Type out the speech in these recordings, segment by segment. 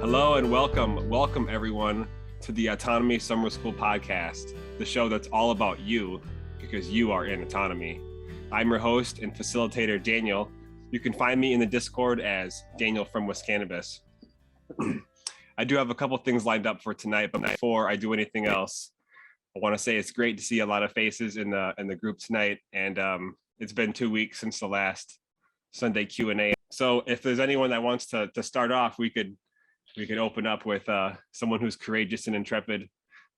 Hello and welcome. Welcome everyone to the Autonomy Summer School Podcast, the show that's all about you because you are in autonomy. I'm your host and facilitator, Daniel. You can find me in the Discord as Daniel from Wiscannabis. I do have a couple things lined up for tonight, but before I do anything else, I want to say it's great to see a lot of faces in the group tonight, and it's been 2 weeks since the last Sunday Q&A. So if there's anyone that wants to start off, we could open up with someone who's courageous and intrepid,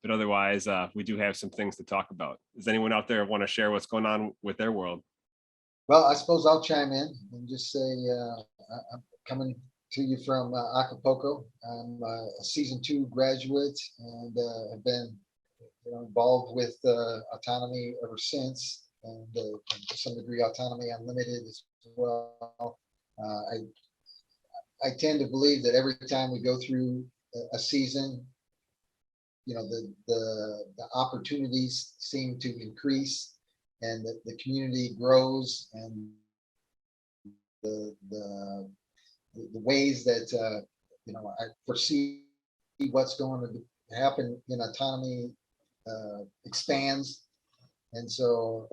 but otherwise we do have some things to talk about. Does anyone out there want to share what's going on with their world? Well, I suppose I'll chime in and just say I'm coming to you from Acapulco. I'm a season 2 graduate and have been involved with autonomy ever since, and to some degree Autonomy Unlimited as well. I tend to believe that every time we go through a season, the opportunities seem to increase, and that the community grows, and the ways that I foresee what's going to happen in autonomy expands. And so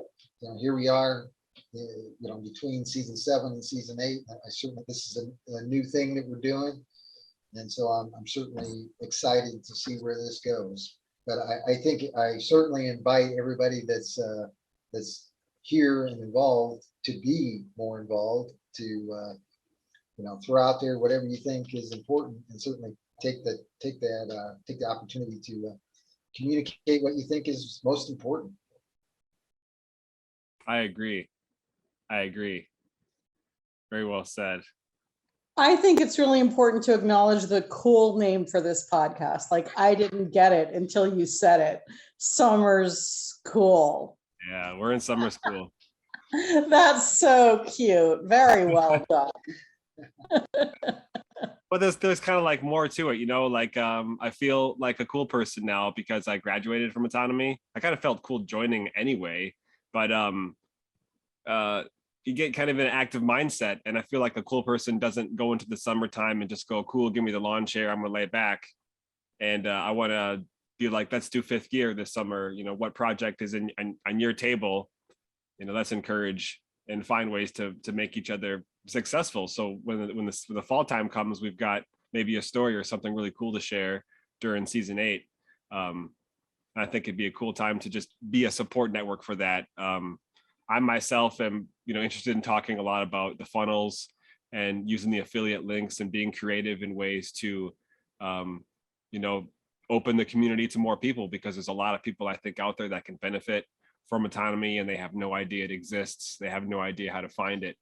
here we are, between season 7 and season 8. I certainly, this is a new thing that we're doing, and so I'm certainly excited to see where this goes. But I think I certainly invite everybody that's here and involved to be more involved, to throw out there whatever you think is important, and certainly take the opportunity to communicate what you think is most important. I agree. Very well said. I think it's really important to acknowledge the cool name for this podcast. Like, I didn't get it until you said it. Summer's cool. Yeah, we're in summer school. That's so cute. Very well done. But there's kind of like more to it, I feel like a cool person now because I graduated from autonomy. I kind of felt cool joining anyway, but you get kind of an active mindset, and I feel like a cool person doesn't go into the summertime and just go, cool, give me the lawn chair, I'm gonna lay back, and I want to be like, let's do 5th gear this summer. What project is on your table? Let's encourage and find ways to make each other successful. So when the fall time comes, we've got maybe a story or something really cool to share during season 8. I think it'd be a cool time to just be a support network for that. I myself am, interested in talking a lot about the funnels and using the affiliate links and being creative in ways to, open the community to more people, because there's a lot of people I think out there that can benefit from autonomy, and they have no idea it exists. They have no idea how to find it.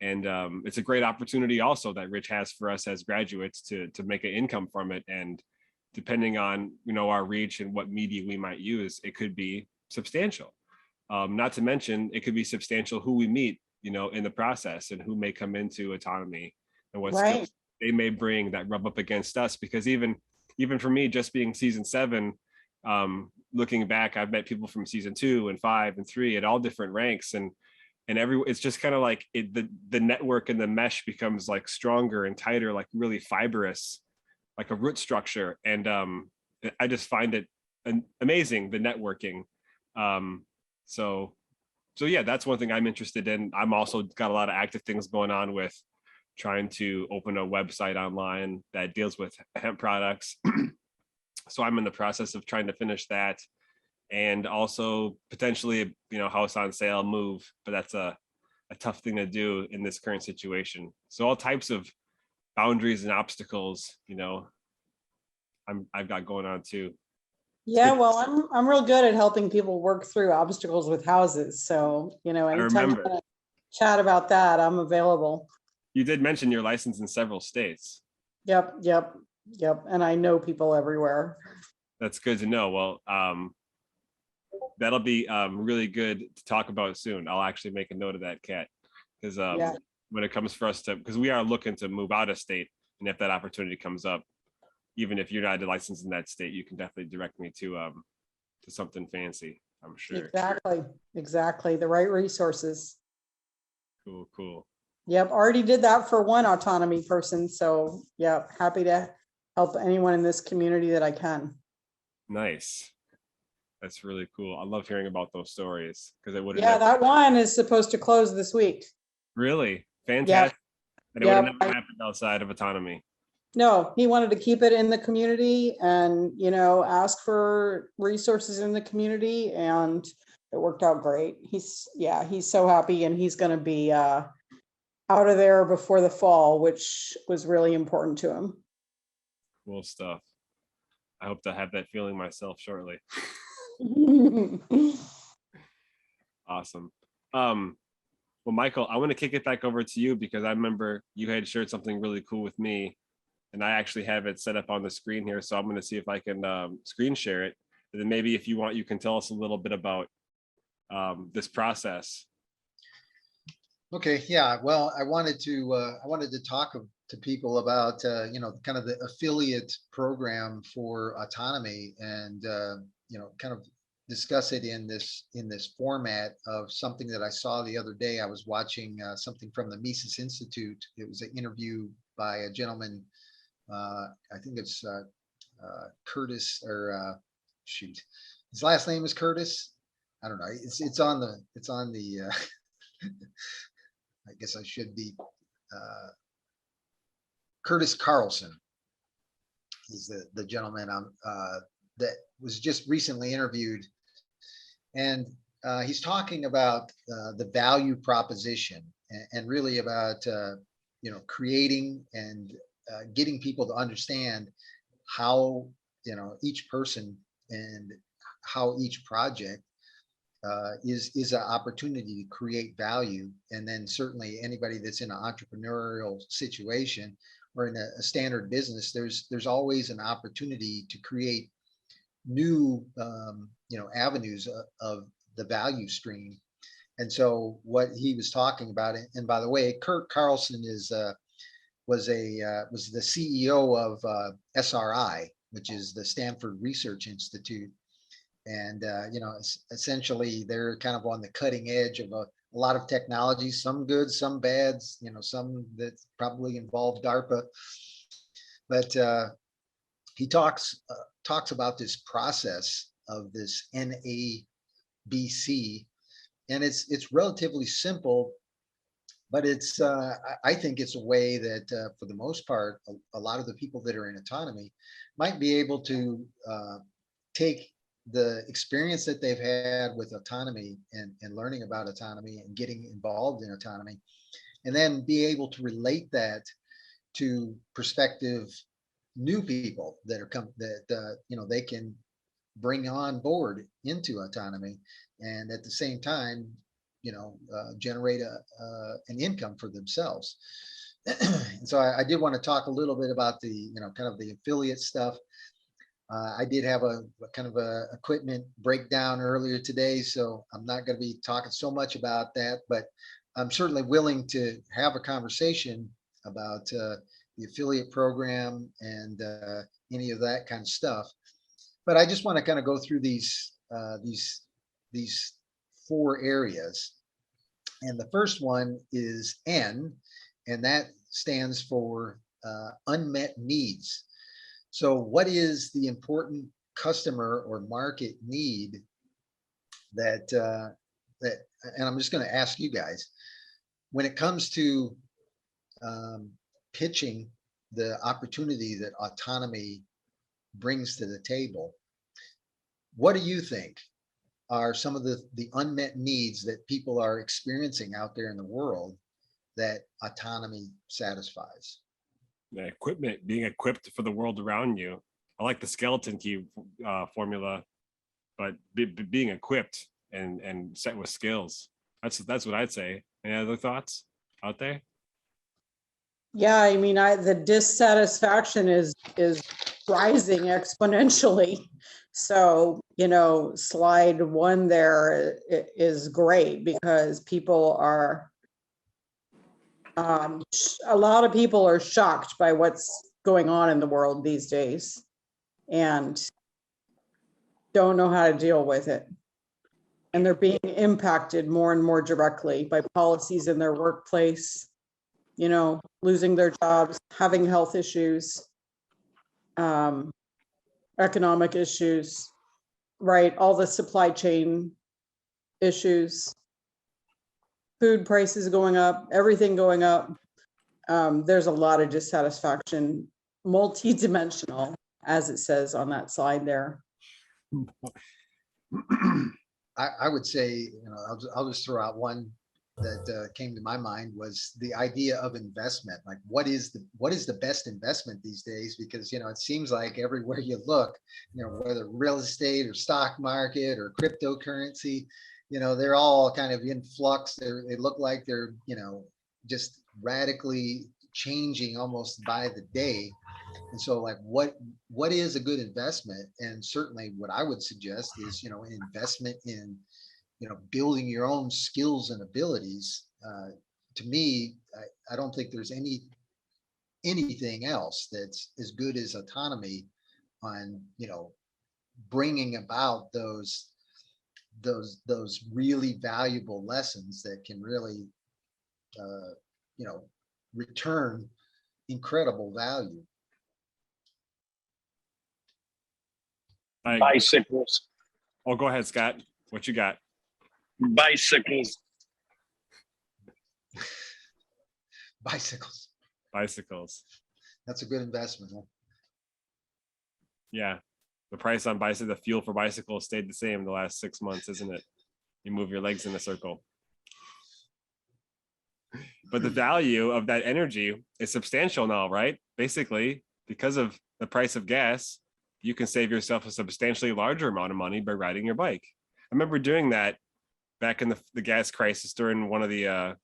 It's a great opportunity also that Rich has for us as graduates to make an income from it. And depending on, our reach and what media we might use, it could be substantial. Not to mention, it could be substantial who we meet, in the process, and who may come into autonomy and what skills they may bring that rub up against us. Because even for me, just being season 7, looking back, I've met people from season 2 and 5 and 3 at all different ranks, and it's just kind of like the network and the mesh becomes like stronger and tighter, like really fibrous, like a root structure. And I just find it amazing, the networking. So yeah, that's one thing I'm interested in. I'm also got a lot of active things going on with trying to open a website online that deals with hemp products. So I'm in the process of trying to finish that, and also potentially, house on sale move, but that's a tough thing to do in this current situation. So all types of boundaries and obstacles, I've got going on too. Yeah, well, I'm real good at helping people work through obstacles with houses. So, anytime you want to chat about that, I'm available. You did mention you're licensed in several states. Yep. And I know people everywhere. That's good to know. Well, that'll be really good to talk about soon. I'll actually make a note of that, Kat, because when it comes for us because we are looking to move out of state, and if that opportunity comes up, even if you're not licensed in that state, you can definitely direct me to something fancy, I'm sure. Exactly. The right resources. Cool. Yep, already did that for one autonomy person. So yeah, happy to help anyone in this community that I can. Nice. That's really cool. I love hearing about those stories because it would have Yeah, never that one is supposed to close this week. really Yeah. fantastic. And it would have Yep. never happened outside of autonomy. No, he wanted to keep it in the community and, ask for resources in the community, and it worked out great. He's so happy, and he's going to be out of there before the fall, which was really important to him. Cool stuff. I hope to have that feeling myself shortly. Awesome. Well, Michael, I want to kick it back over to you because I remember you had shared something really cool with me, and I actually have it set up on the screen here. So I'm going to see if I can screen share it. And then maybe if you want, you can tell us a little bit about this process. Okay, yeah. Well, I wanted to talk to people about kind of the affiliate program for autonomy, and kind of discuss it in this format of something that I saw the other day. I was watching something from the Mises Institute. It was an interview by a gentleman. I think it's Curtis, or shoot, his last name is Curtis. I don't know. It's on the. I guess I should be. Curtis Carlson is the gentleman that was just recently interviewed, and he's talking about the value proposition, and really about creating and getting people to understand how each person and how each project is an opportunity to create value. And then certainly anybody that's in an entrepreneurial situation or in a standard business, there's always an opportunity to create new avenues of the value stream. And so what he was talking about, and by the way, Kurt Carlson was the CEO of SRI, which is the Stanford Research Institute. And essentially they're kind of on the cutting edge of a lot of technologies, some good, some bad, some that probably involve DARPA. But he talks about this process of this NABC, and it's relatively simple, but it's I think it's a way that for the most part, a lot of the people that are in autonomy might be able to take the experience that they've had with autonomy and learning about autonomy and getting involved in autonomy, and then be able to relate that to prospective new people that are they can bring on board into autonomy, and at the same time generate an income for themselves. And so I did want to talk a little bit about the kind of the affiliate stuff. I did have a kind of a equipment breakdown earlier today, so I'm not going to be talking so much about that, but I'm certainly willing to have a conversation about the affiliate program and any of that kind of stuff. But I just want to kind of go through these four areas. And the first one is N, and that stands for unmet needs. So what is the important customer or market need that, and I'm just going to ask you guys, when it comes to pitching the opportunity that autonomy brings to the table, what do you think are some of the unmet needs that people are experiencing out there in the world that autonomy satisfies? The equipment, being equipped for the world around you. I like the skeleton key formula, but being equipped and set with skills. That's what I'd say. Any other thoughts out there? Yeah, I mean, the dissatisfaction is rising exponentially. So, slide one there is great because people are, a lot of people are shocked by what's going on in the world these days and don't know how to deal with it. And they're being impacted more and more directly by policies in their workplace, you know, losing their jobs, having health issues, economic issues, right? All the supply chain issues, food prices going up, everything going up. There's a lot of dissatisfaction, multi-dimensional, as it says on that slide there. I would say, you know, I'll just throw out one that came to my mind, was the idea of investment. Like, what is the best investment these days? Because, you know, it seems like everywhere you look, you know, whether real estate or stock market or cryptocurrency, you know, they're all kind of in flux. They look like they're, you know, just radically changing almost by the day. And so, like, what is a good investment? And certainly what I would suggest is, you know, an investment in, you know, building your own skills and abilities. To me, I don't think there's anything else that's as good as autonomy on, you know, bringing about those really valuable lessons that can really, you know, return incredible value. Bicycles. Oh, go ahead, Scott. What you got? Bicycles. Bicycles. Bicycles. That's a good investment. Huh? Yeah. The price on bicycle, the fuel for bicycles stayed the same the last 6 months, isn't it? You move your legs in a circle. But the value of that energy is substantial now, right? Basically, because of the price of gas, you can save yourself a substantially larger amount of money by riding your bike. I remember doing that back in the gas crisis during one of the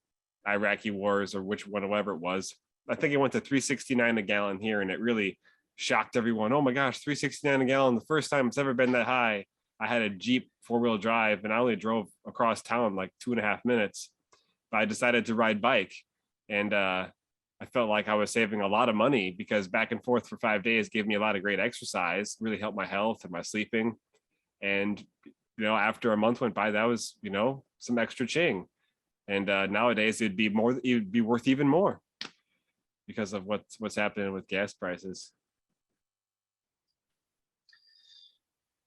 Iraqi wars, or whatever it was. I think it went to $3.69 a gallon here, and it really shocked everyone. Oh my gosh, $3.69 a gallon, the first time it's ever been that high. I had a Jeep 4-wheel drive, and I only drove across town like 2.5 minutes. But I decided to ride bike, and I felt like I was saving a lot of money, because back and forth for 5 days gave me a lot of great exercise, really helped my health and my sleeping. And, you know, after a month went by, that was, you know, some extra ching. And nowadays it'd be worth even more because of what's happening with gas prices.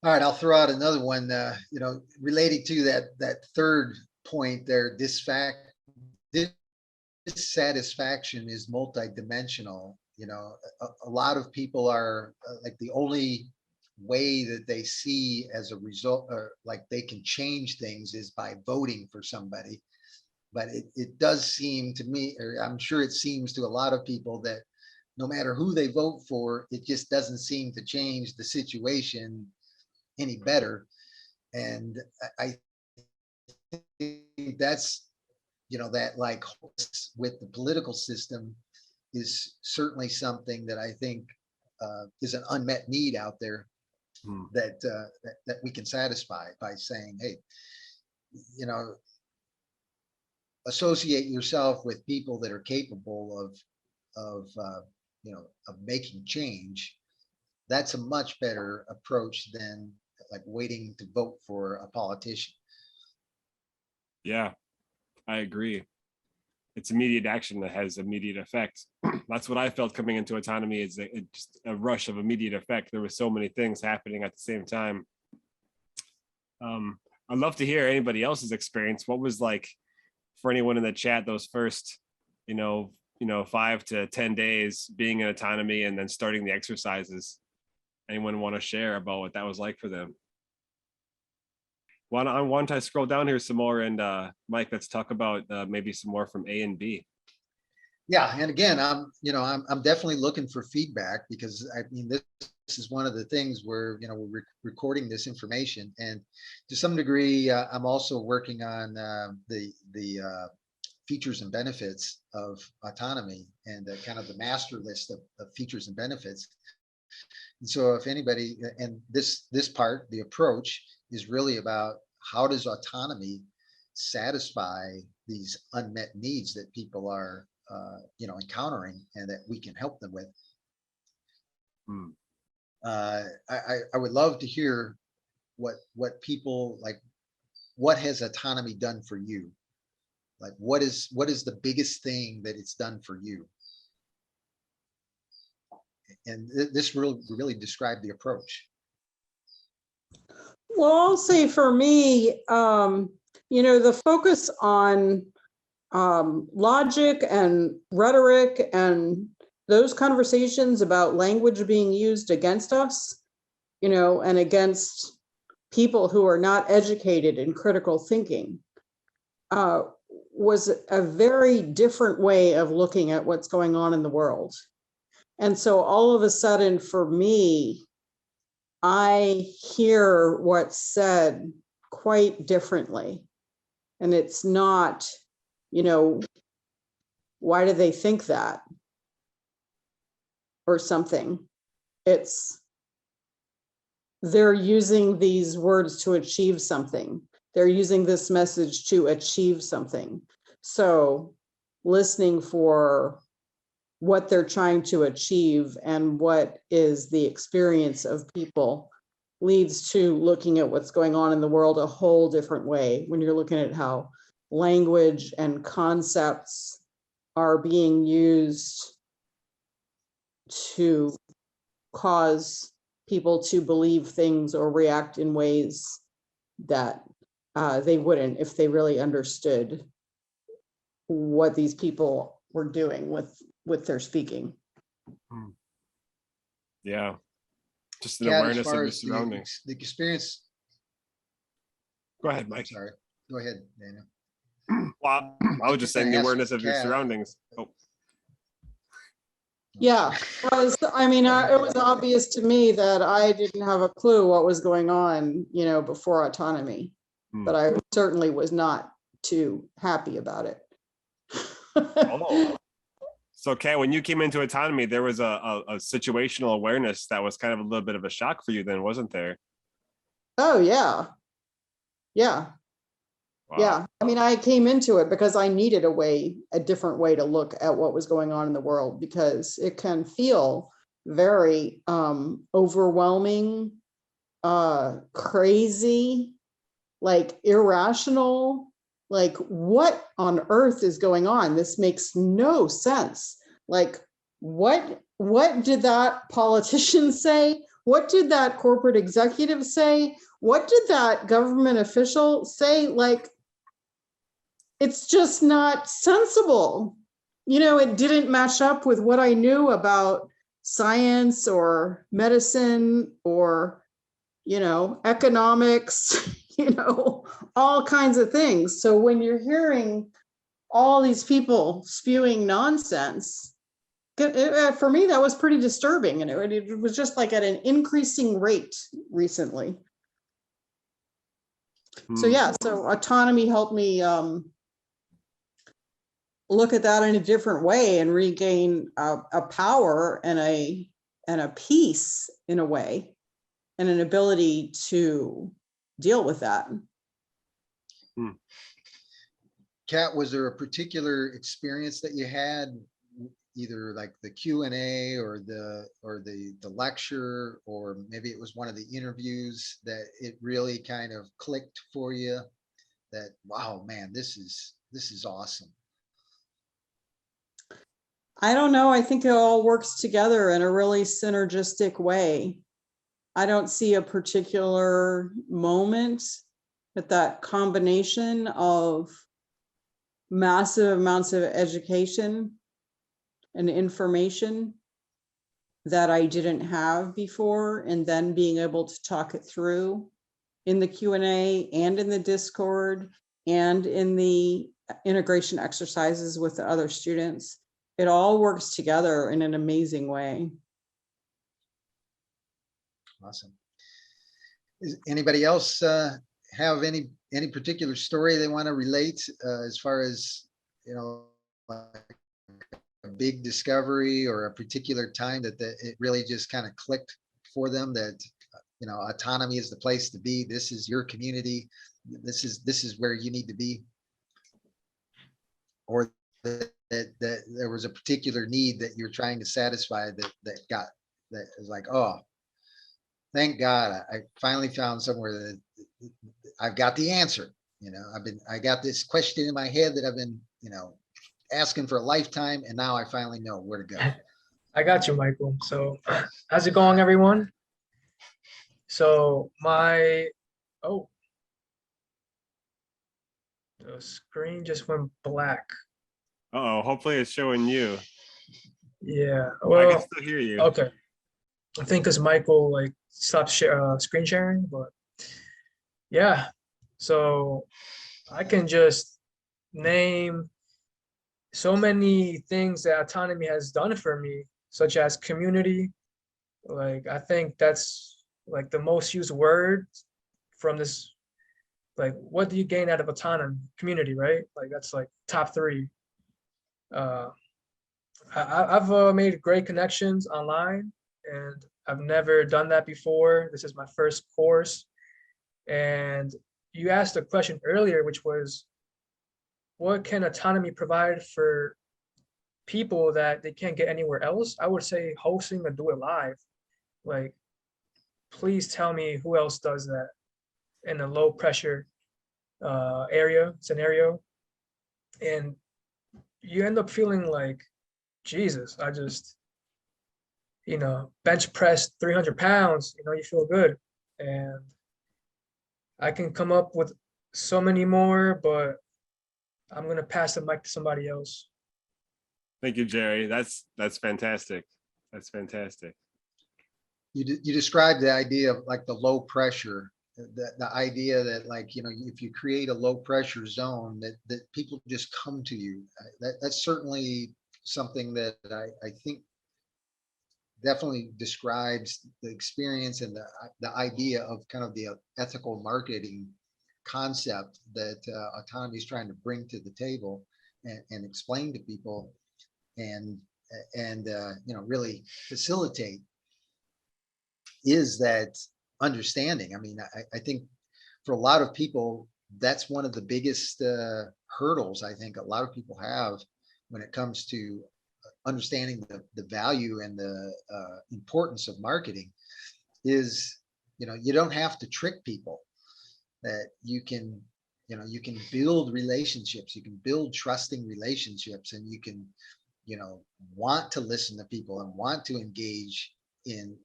All right, I'll throw out another one, you know, related to that third point there. Dissatisfaction is multidimensional. You know, a lot of people are like, the only way that they see as a result, or like they can change things, is by voting for somebody. But it does seem to me, or I'm sure it seems to a lot of people, that no matter who they vote for, it just doesn't seem to change the situation any better. And I think that's, you know, that, like, with the political system is certainly something that I think is an unmet need out there that we can satisfy by saying, hey, you know, associate yourself with people that are capable of you know, of making change. That's a much better approach than like waiting to vote for a politician. Yeah, I agree. It's immediate action that has immediate effect. That's what I felt coming into autonomy, is just a rush of immediate effect. There were so many things happening at the same time. I'd love to hear anybody else's experience. What was like for anyone in the chat those first, you know, 5 to 10 days being in autonomy and then starting the exercises? Anyone want to share about what that was like for them? Why don't I scroll down here some more, and Mike, let's talk about maybe some more from A and B. Yeah, and again, I'm definitely looking for feedback, because I mean, this is one of the things where, you know, we're recording this information, and to some degree, I'm also working on the features and benefits of autonomy, and kind of the master list of features and benefits. And so, if anybody, and this part, the approach, is really about how does autonomy satisfy these unmet needs that people are you know, encountering, and that we can help them with. I would love to hear what people like. What has autonomy done for you? Like, what is the biggest thing that it's done for you? And this really described the approach. Well, I'll say for me, the focus on logic and rhetoric and those conversations about language being used against us, and against people who are not educated in critical thinking, was a very different way of looking at what's going on in the world. And so all of a sudden, for me, I hear what's said quite differently. And it's not, why do they think that? Or something. It's, they're using these words to achieve something. They're using this message to achieve something. So listening for what they're trying to achieve and what is the experience of people leads to looking at what's going on in the world a whole different way when you're looking at how language and concepts are being used to cause people to believe things or react in ways that they wouldn't if they really understood what these people were doing with their speaking. Yeah, just an Kat, awareness as of far your as surroundings. the experience. Go ahead, Mike. Sorry, go ahead, Daniel. Well, I was just saying the awareness of your surroundings. Oh. Yeah, it was obvious to me that I didn't have a clue what was going on, before Autonomy, but I certainly was not too happy about it. Oh. So, Kat, when you came into Autonomy, there was a situational awareness that was kind of a little bit of a shock for you then, wasn't there? Oh, yeah. Yeah. Wow. Yeah. I came into it because I needed a different way to look at what was going on in the world, because it can feel very overwhelming, crazy, like irrational. Like, what on earth is going on? This makes no sense. Like, what did that politician say? What did that corporate executive say? What did that government official say? Like, it's just not sensible. It didn't match up with what I knew about science or medicine or, economics, all kinds of things. So when you're hearing all these people spewing nonsense, for me, that was pretty disturbing. And it was just like at an increasing rate recently. So yeah, so Autonomy helped me look at that in a different way and regain a power and a peace in a way, and an ability to deal with that. Kat, was there a particular experience that you had, either like the Q&A or the lecture, or maybe it was one of the interviews, that it really kind of clicked for you that, wow, man, this is awesome? I don't know. I think it all works together in a really synergistic way. I don't see a particular moment, but that combination of massive amounts of education and information that I didn't have before, and then being able to talk it through in the Q&A and in the Discord and in the integration exercises with the other students. It all works together in an amazing way. Awesome. Is anybody else have any particular story they want to relate, as far as, like a big discovery or a particular time that it really just kind of clicked for them, that Autonomy is the place to be, this is your community, this is where you need to be? Or that there was a particular need that you're trying to satisfy that is like, oh, thank God, I finally found somewhere that I've got the answer. I got this question in my head that I've been, asking for a lifetime, and now I finally know where to go. I got you, Michael. So, how's it going, everyone? So the screen just went black. Uh-oh, hopefully it's showing you. Yeah. I can Well, still hear you. okay. I think because Michael stopped screen sharing, but yeah. So I can just name so many things that Autonomy has done for me, such as community. I think that's the most used word from this. What do you gain out of Autonomy? Community, right? That's top three. I've made great connections online, and I've never done that before. This is my first course. And you asked a question earlier, which was, what can Autonomy provide for people that they can't get anywhere else? I would say hosting a Do It Live. Please tell me who else does that in a low pressure scenario. And you end up feeling like, Jesus, I just, bench press 300 pounds, you feel good. And I can come up with so many more, but I'm going to pass the mic to somebody else. Thank you, Jerry. That's fantastic. That's fantastic. You described the idea of the low pressure, the idea that if you create a low pressure zone that people just come to you. That's certainly something that I think definitely describes the experience and the idea of kind of the ethical marketing concept that Autonomy is trying to bring to the table and explain to people and really facilitate, is that understanding. I mean, I think for a lot of people, that's one of the biggest hurdles I think a lot of people have when it comes to understanding the value and the importance of marketing. Is you don't have to trick people, that you can build relationships, you can build trusting relationships, and you can want to listen to people and want to engage in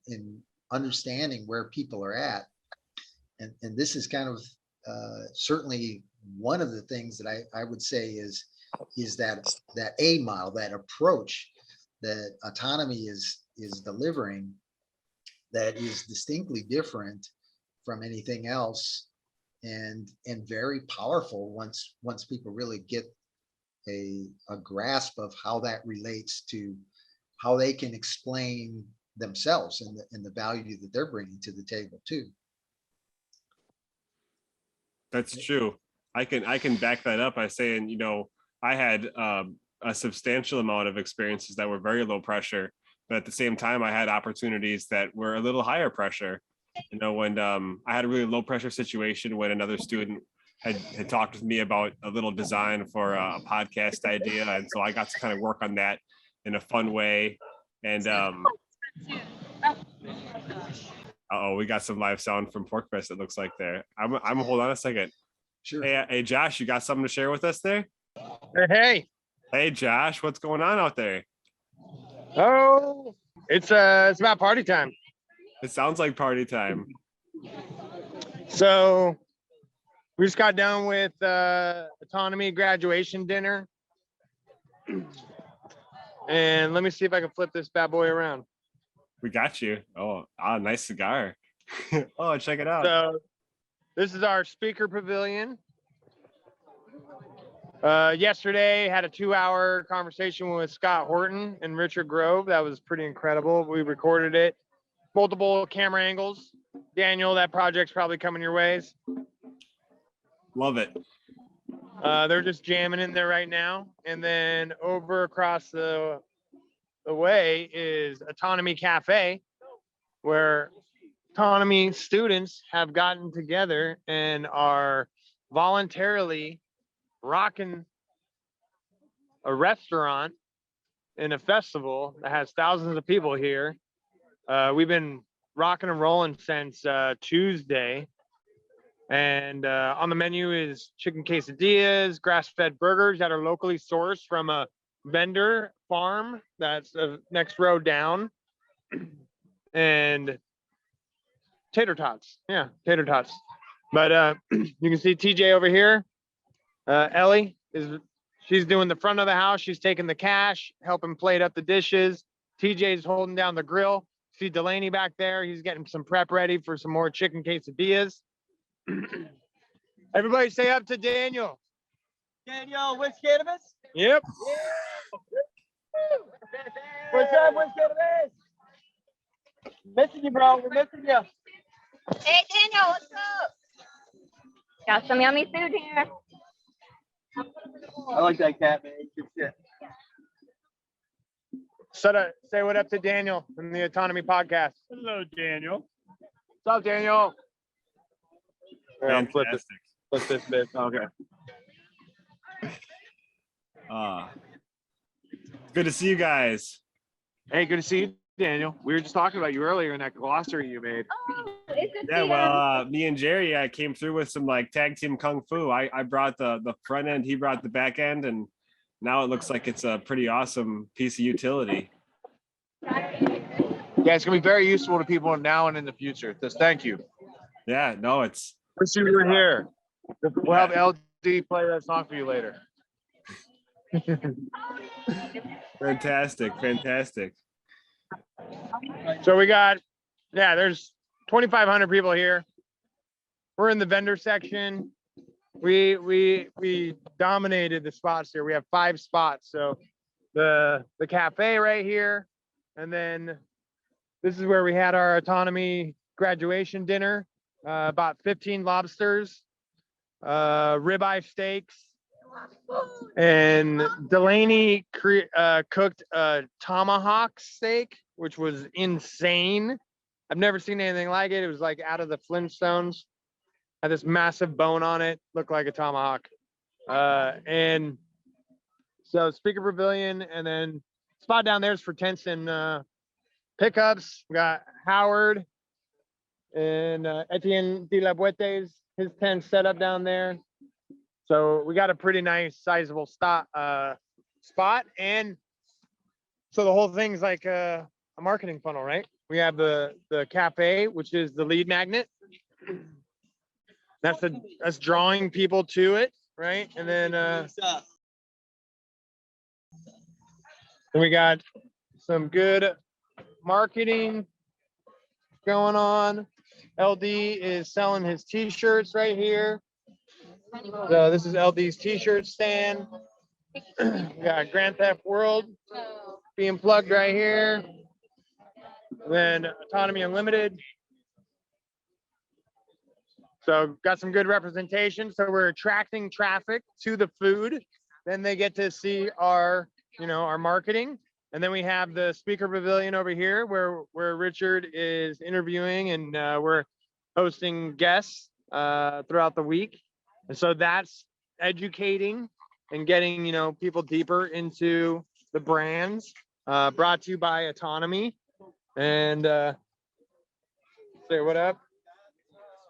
understanding where people are at. And this is kind of certainly one of the things that I would say is that A model, that approach that Autonomy is delivering, that is distinctly different from anything else, and very powerful once people really get a grasp of how that relates to how they can explain themselves and the value that they're bringing to the table too. That's true. I can back that up by saying, I had a substantial amount of experiences that were very low pressure, but at the same time, I had opportunities that were a little higher pressure. When I had a really low pressure situation when another student had talked with me about a little design for a podcast idea, and so I got to kind of work on that in a fun way. And we got some live sound from PorcFest, it looks like there. I'm hold on a second. Sure. Hey, Josh, you got something to share with us there? Hey, Josh, what's going on out there? oh, it's about party time. It sounds like party time. So we just got done with Autonomy graduation dinner. And let me see if I can flip this bad boy around. We got you. Nice cigar. Oh, check it out. So this is our speaker pavilion. Yesterday had a 2-hour conversation with Scott Horton and Richard Grove. That was pretty incredible. We recorded it, multiple camera angles. Daniel, that project's probably coming your ways. Love it. They're just jamming in there right now. And then over across the way is Autonomy Cafe, where Autonomy students have gotten together and are voluntarily rocking a restaurant in a festival that has thousands of people here. We've been rocking and rolling since Tuesday. And on the menu is chicken quesadillas, grass-fed burgers that are locally sourced from a vendor farm that's the next row down, and tater tots. Yeah, tater tots. But you can see TJ over here. Ellie she's doing the front of the house. She's taking the cash, helping plate up the dishes. TJ's holding down the grill. See Delaney back there. He's getting some prep ready for some more chicken quesadillas. Everybody say up to Daniel. Daniel, West Cannabis? Yep. What's up, West Cannabis? Missing you, bro. We're missing you. Hey, Daniel, what's up? Got some yummy food here. I like that cat, man. Good shit. Say what up to Daniel from the Autonomy podcast. Hello, Daniel. What's up, Daniel? Yeah, flip Fantastic. this bit. Okay. Good to see you guys. Hey, good to see you, Daniel. We were just talking about you earlier in that glossary you made. Oh, it's good Yeah, to well, me and Jerry, I came through with some like tag team kung fu. I brought the front end, he brought the back end, and now it looks like it's a pretty awesome piece of utility. Yeah, it's gonna be very useful to people now and in the future. Just thank you. Yeah, no, it's Wish you were here. We'll have LD play that song for you later. fantastic. So we got, there's 2,500 people here. We're in the vendor section. We dominated the spots here. We have 5 spots. So the cafe right here, and then this is where we had our Autonomy graduation dinner. About 15 lobsters, ribeye steaks, and Delaney cooked a tomahawk steak, which was insane. I've never seen anything like it. It was like out of the Flintstones. Had this massive bone on it, looked like a tomahawk. And so speaker pavilion, and then spot down there is for tents and pickups. We got Howard and Etienne de la Buete's, his tent set up down there. So we got a pretty nice sizable spot. And so the whole thing's like a marketing funnel, right? We have the cafe, which is the lead magnet. That's drawing people to it, right? And then we got some good marketing going on. LD is selling his t-shirts right here. So this is LD's t-shirt stand. We got Grand Theft World being plugged right here. Then Autonomy Unlimited. So got some good representation. So we're attracting traffic to the food. Then they get to see our marketing. And then we have the speaker pavilion over here where Richard is interviewing, and we're hosting guests throughout the week. And so that's educating and getting, people deeper into the brands, brought to you by Autonomy. And say what up.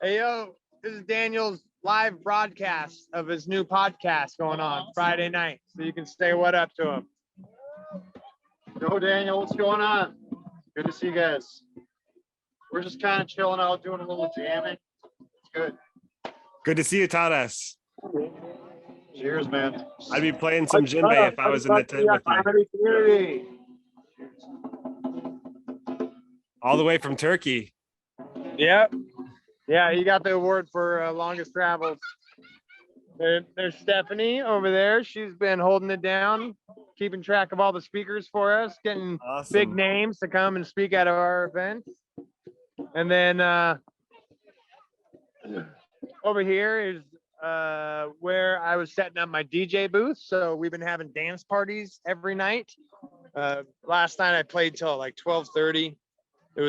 Hey, yo, this is Daniel's live broadcast of his new podcast going on Friday night. So you can say what up to him. Yo, Daniel, what's going on? Good to see you guys. We're just kind of chilling out, doing a little jamming. It's good. Good to see you, Tadas. Cheers, man. I'd be playing some djembe if I was in the tent with you. All the way from Turkey. Yep. Yeah, he got the award for longest travels. There's Stephanie over there. She's been holding it down, keeping track of all the speakers for us, getting Awesome. big names to come and speak at our events. And then over here is where I was setting up my DJ booth. So we've been having dance parties every night. Last night I played till like 12:30. It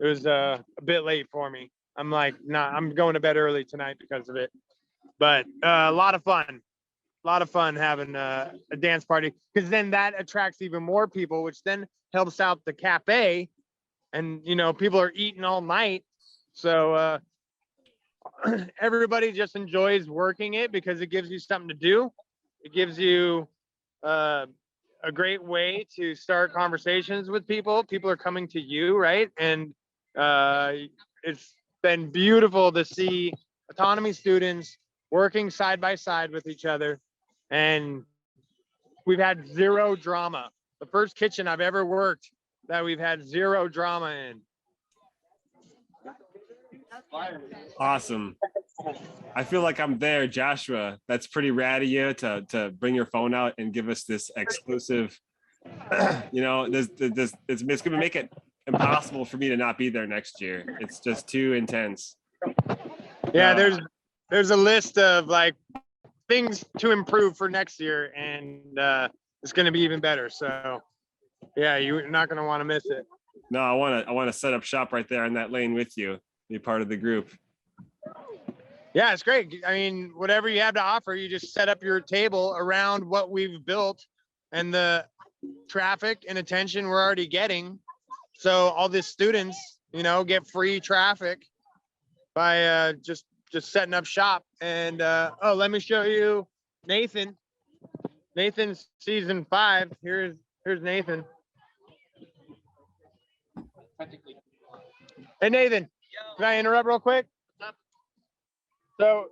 was a bit late for me. I'm like, nah, I'm going to bed early tonight because of it. But a lot of fun having a dance party, because then that attracts even more people, which then helps out the cafe. And people are eating all night, so everybody just enjoys working it because it gives you something to do. It gives you a great way to start conversations with people. People are coming to you, right? And it's been beautiful to see Autonomy students working side by side with each other. And we've had zero drama. The first kitchen I've ever worked that we've had zero drama in. Awesome. I feel like I'm there, Joshua. That's pretty rad of you to bring your phone out and give us this exclusive. You know, it's going to make it impossible for me to not be there next year. It's just too intense. Yeah, there's a list of like things to improve for next year, and it's going to be even better. So yeah, you're not going to want to miss it. No, I want to set up shop right there in that lane with you. Be part of the group. Yeah, it's great. I mean, whatever you have to offer, you just set up your table around what we've built and the traffic and attention we're already getting. So all the students, you know, get free traffic by just setting up shop. And oh, let me show you Nathan. Nathan's season 5. Here's Nathan. Hey Nathan, can I interrupt real quick? So,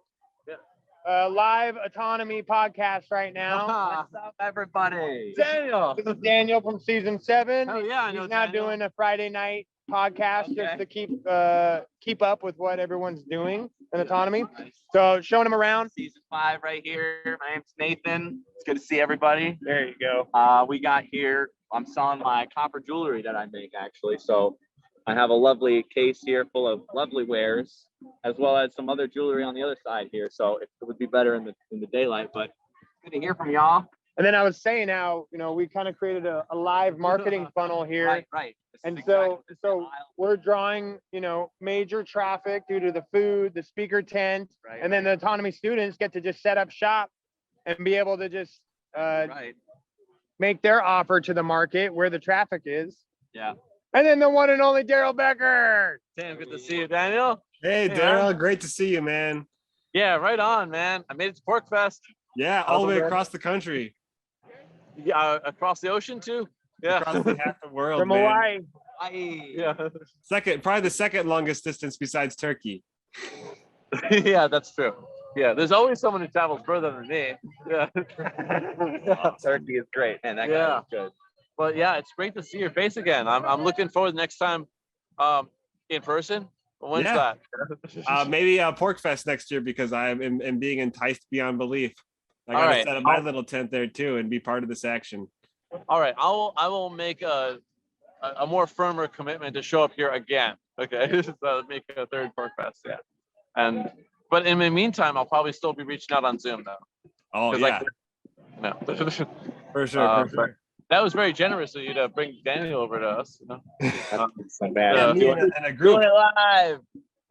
live Autonomy podcast right now. What's up, everybody? Daniel. This is Daniel from season 7. Oh yeah, I know He's now Daniel. doing a Friday night podcast just to keep up with what everyone's doing in Autonomy. So showing him around. Season 5 right here. My name's Nathan. It's good to see everybody. There you go. We got here. I'm selling my copper jewelry that I make actually. So I have a lovely case here full of lovely wares, as well as some other jewelry on the other side here. So it would be better in the daylight, but good to hear from y'all. And then I was saying how, you know, we kind of created a live marketing funnel here. Right. And so we're drawing, you know, major traffic due to the food, the speaker tent, and then the Autonomy students get to just set up shop and be able to just make their offer to the market where the traffic is. Yeah. And then the one and only Daryl Becker. Damn, good to see you, Daniel. Hey, Daryl, great to see you, man. Yeah, right on, man. I made it to PorcFest. Yeah, all the way across the country. Yeah, across the ocean too. Yeah. Across the half the world, From man. Hawaii. Yeah. Probably the second longest distance besides Turkey. Yeah, that's true. Yeah, there's always someone who travels further than me. Yeah. Turkey is great, man. That guy is good. But yeah, it's great to see your face again. I'm looking forward to next time in person. When's that? Maybe PorcFest next year, because I am being enticed beyond belief. I gotta set up my little tent there too and be part of this action. All right, I will make a more firmer commitment to show up here again. Okay, so make a third PorcFest. Yeah, but in the meantime, I'll probably still be reaching out on Zoom though. Oh yeah, for sure. That was very generous of you to bring Daniel over to us. You know? And a group. Doing it live.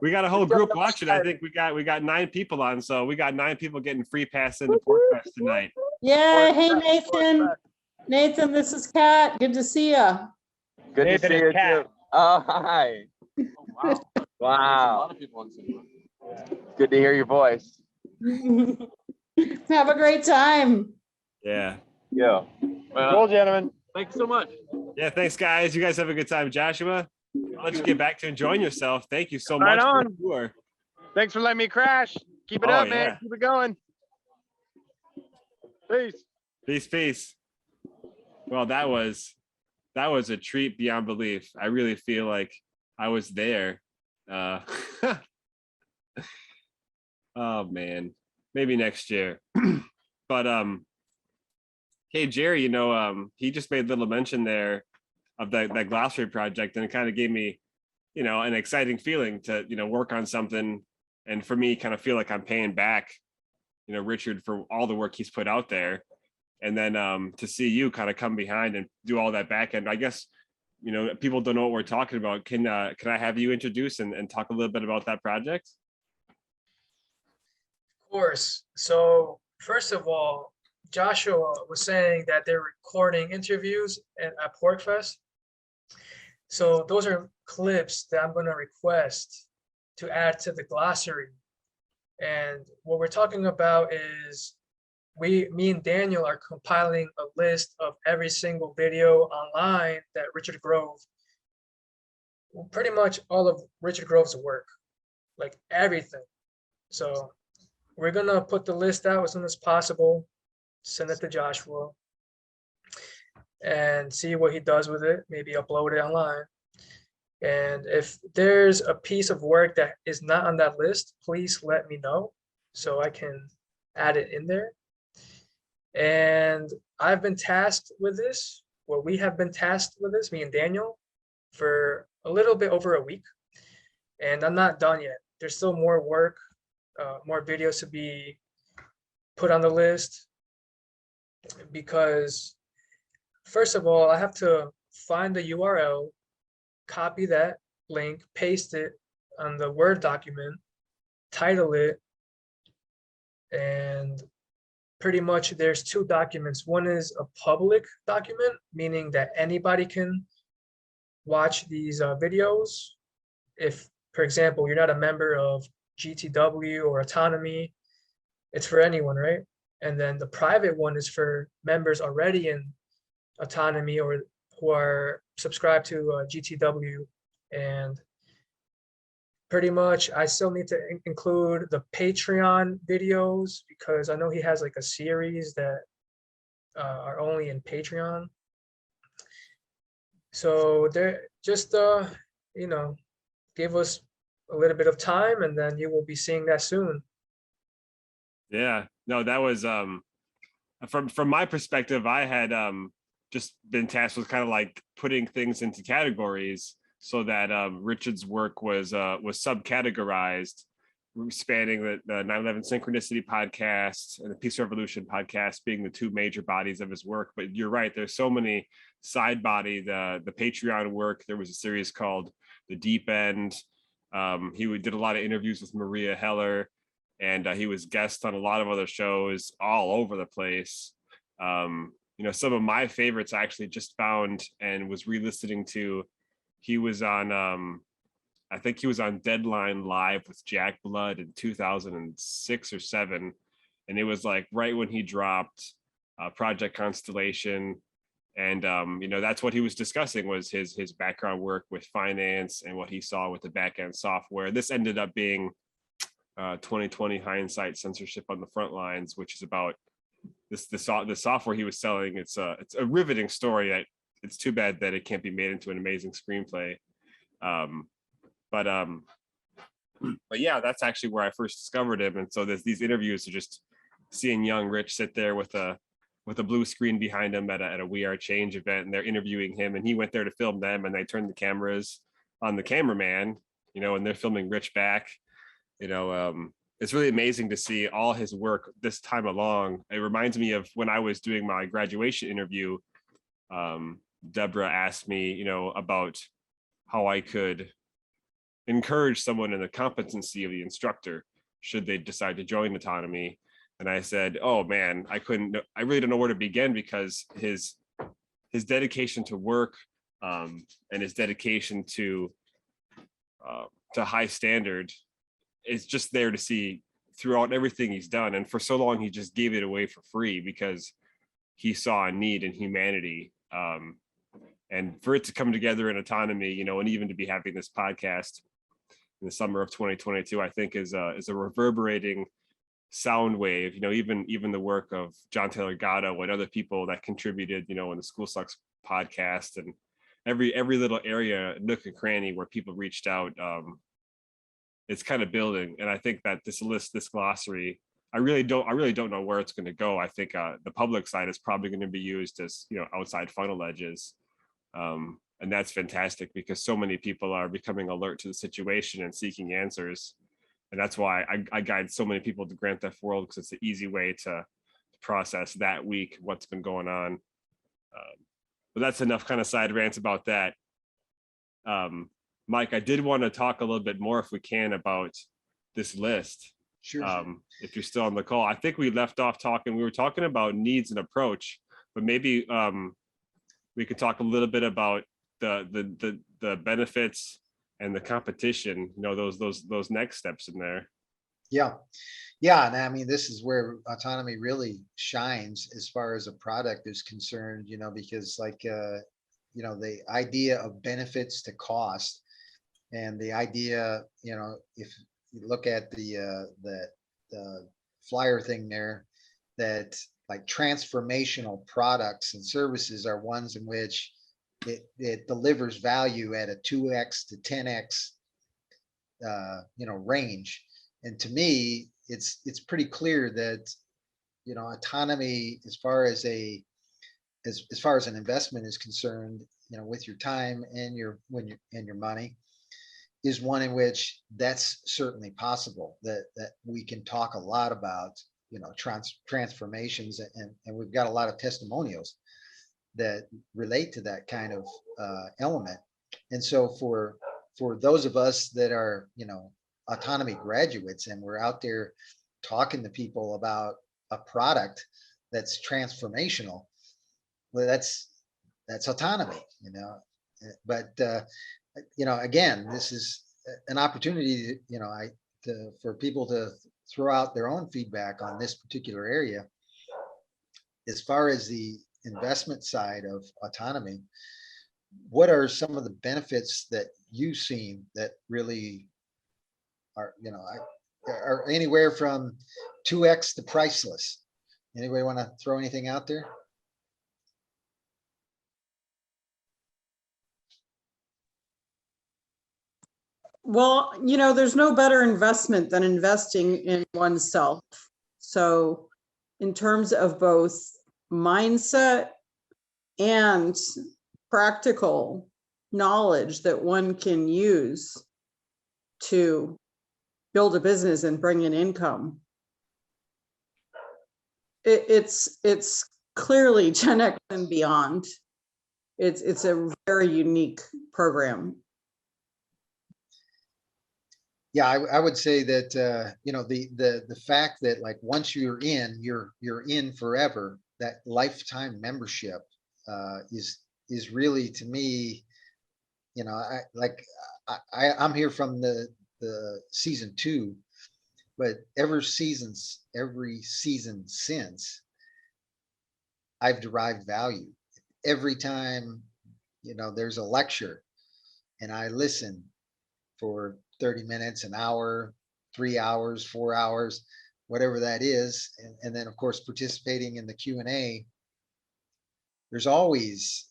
We got a whole group watching. I think we got 9 people on, so we got 9 people getting free pass into PorcFest tonight. Yeah, hey Nathan. Nathan, this is Kat. Good to see you. Good Nathan to see you Kat. too. Oh, hi. Oh, wow. A lot of people on Zoom. Good to hear your voice. Have a great time. Yeah. Yeah. Cool, gentlemen. Thanks so much. Yeah, thanks guys. You guys have a good time. Joshua, I'll let you get back to enjoying yourself. Thank you so much for the tour. Thanks for letting me crash. Keep it up, man. Keep it going. Peace. Peace. Well, that was a treat beyond belief. I really feel like I was there. Oh man, maybe next year. But hey Jerry, you know, he just made a little mention there of that glossary project, and it kind of gave me, you know, an exciting feeling to, you know, work on something, and for me kind of feel like I'm paying back, you know, Richard for all the work he's put out there. And then to see you kind of come behind and do all that back end. I guess, you know, people don't know what we're talking about. Can I have you introduce and talk a little bit about that project? Of course. So first of all, Joshua was saying that they're recording interviews at PorcFest. So those are clips that I'm going to request to add to the glossary And what we're talking about is me and Daniel are compiling a list of every single video online that Richard Grove, pretty much all of Richard Grove's work, like everything. So we're gonna put the list out as soon as possible, send it to Joshua, and see what he does with it, maybe upload it online. And if there's a piece of work that is not on that list, please let me know so I can add it in there. And I've been tasked with this, well, we have been tasked with this, me and Daniel, for a little bit over a week. And I'm not done yet. There's still more work, more videos to be put on the list. Because first of all, I have to find the URL, copy that link, paste it on the Word document, title it, and pretty much there's two documents. One is a public document, meaning that anybody can watch these videos. If, for example, you're not a member of GTW or Autonomy, it's for anyone, right? And then the private one is for members already in Autonomy or who are subscribed to GTW. And pretty much I still need to include the Patreon videos because I know he has like a series that are only in Patreon. So they're just, you know, give us a little bit of time and then you will be seeing that soon. Yeah, no, that was from my perspective, I had just been tasked with kind of like putting things into categories so that Richard's work was subcategorized, spanning the 9/11 Synchronicity podcast and the Peace Revolution podcast being the two major bodies of his work. But you're right, there's so many side body, the Patreon work. There was a series called The Deep End. He did a lot of interviews with Maria Heller, and he was guest on a lot of other shows all over the place. You know, some of my favorites I actually just found and was re-listening to. He was on, I think he was on Deadline Live with Jack Blood in 2006 or 7. And it was like right when he dropped Project Constellation. And, you know, that's what he was discussing was his background work with finance and what he saw with the back-end software. This ended up being 2020 hindsight, censorship on the front lines, which is about the software he was selling. It's a riveting story. It's too bad that it can't be made into an amazing screenplay. But yeah, that's actually where I first discovered him. And so there's these interviews of just seeing young Rich sit there with a blue screen behind him at a We Are Change event, and they're interviewing him, and he went there to film them, and they turned the cameras on the cameraman, you know, and they're filming Rich back. You know, it's really amazing to see all his work this time along. It reminds me of when I was doing my graduation interview. Deborah asked me, you know, about how I could encourage someone in the competency of the instructor should they decide to join Autonomy. And I said, oh man, I really don't know where to begin, because his dedication to work and his dedication to high standard is just there to see throughout everything he's done. And for so long, he just gave it away for free because he saw a need in humanity. And for it to come together in Autonomy, you know, and even to be having this podcast in the summer of 2022, I think is a reverberating sound wave. You know, even the work of John Taylor Gatto and other people that contributed, you know, in the School Sucks podcast, and every little area, nook and cranny where people reached out, it's kind of building. And I think that this list, this glossary, I really don't know where it's going to go. I think the public side is probably going to be used as, you know, outside funnel edges. And that's fantastic because so many people are becoming alert to the situation and seeking answers. And that's why I guide so many people to Grand Theft World, because it's the easy way to process that week, what's been going on. But that's enough kind of side rants about that. Mike, I did want to talk a little bit more, if we can, about this list. Sure. If you're still on the call. I think we left off we were talking about needs and approach, but maybe we could talk a little bit about the benefits and the competition, you know, those next steps in there. Yeah. Yeah, and I mean, this is where autonomy really shines as far as a product is concerned, because like, the idea of benefits to cost, and the idea, if you look at the flyer thing there, that like transformational products and services are ones in which it delivers value at a 2x to 10x range. And to me, it's pretty clear that autonomy, as far as as far as an investment is concerned, with your time and your money, is one in which that's certainly possible. That we can talk a lot about transformations, and we've got a lot of testimonials that relate to that kind of element. And so for those of us that are autonomy graduates, and we're out there talking to people about a product that's transformational, well, that's autonomy. But again, this is an opportunity for people to throw out their own feedback on this particular area. As far as the investment side of autonomy, what are some of the benefits that you've seen that really are anywhere from 2x to priceless? Anybody want to throw anything out there? Well, there's no better investment than investing in oneself. So in terms of both mindset and practical knowledge that one can use to build a business and bring in income, it's clearly 10x and beyond. It's a very unique program. Yeah, I would say that the fact that, like, once you're in forever. That lifetime membership is really, to me, I'm here from the season 2, but every season since, I've derived value. Every time there's a lecture, and I listen for 30 minutes, an hour, 3 hours, 4 hours, whatever that is. And then, of course, participating in the Q&A, there's always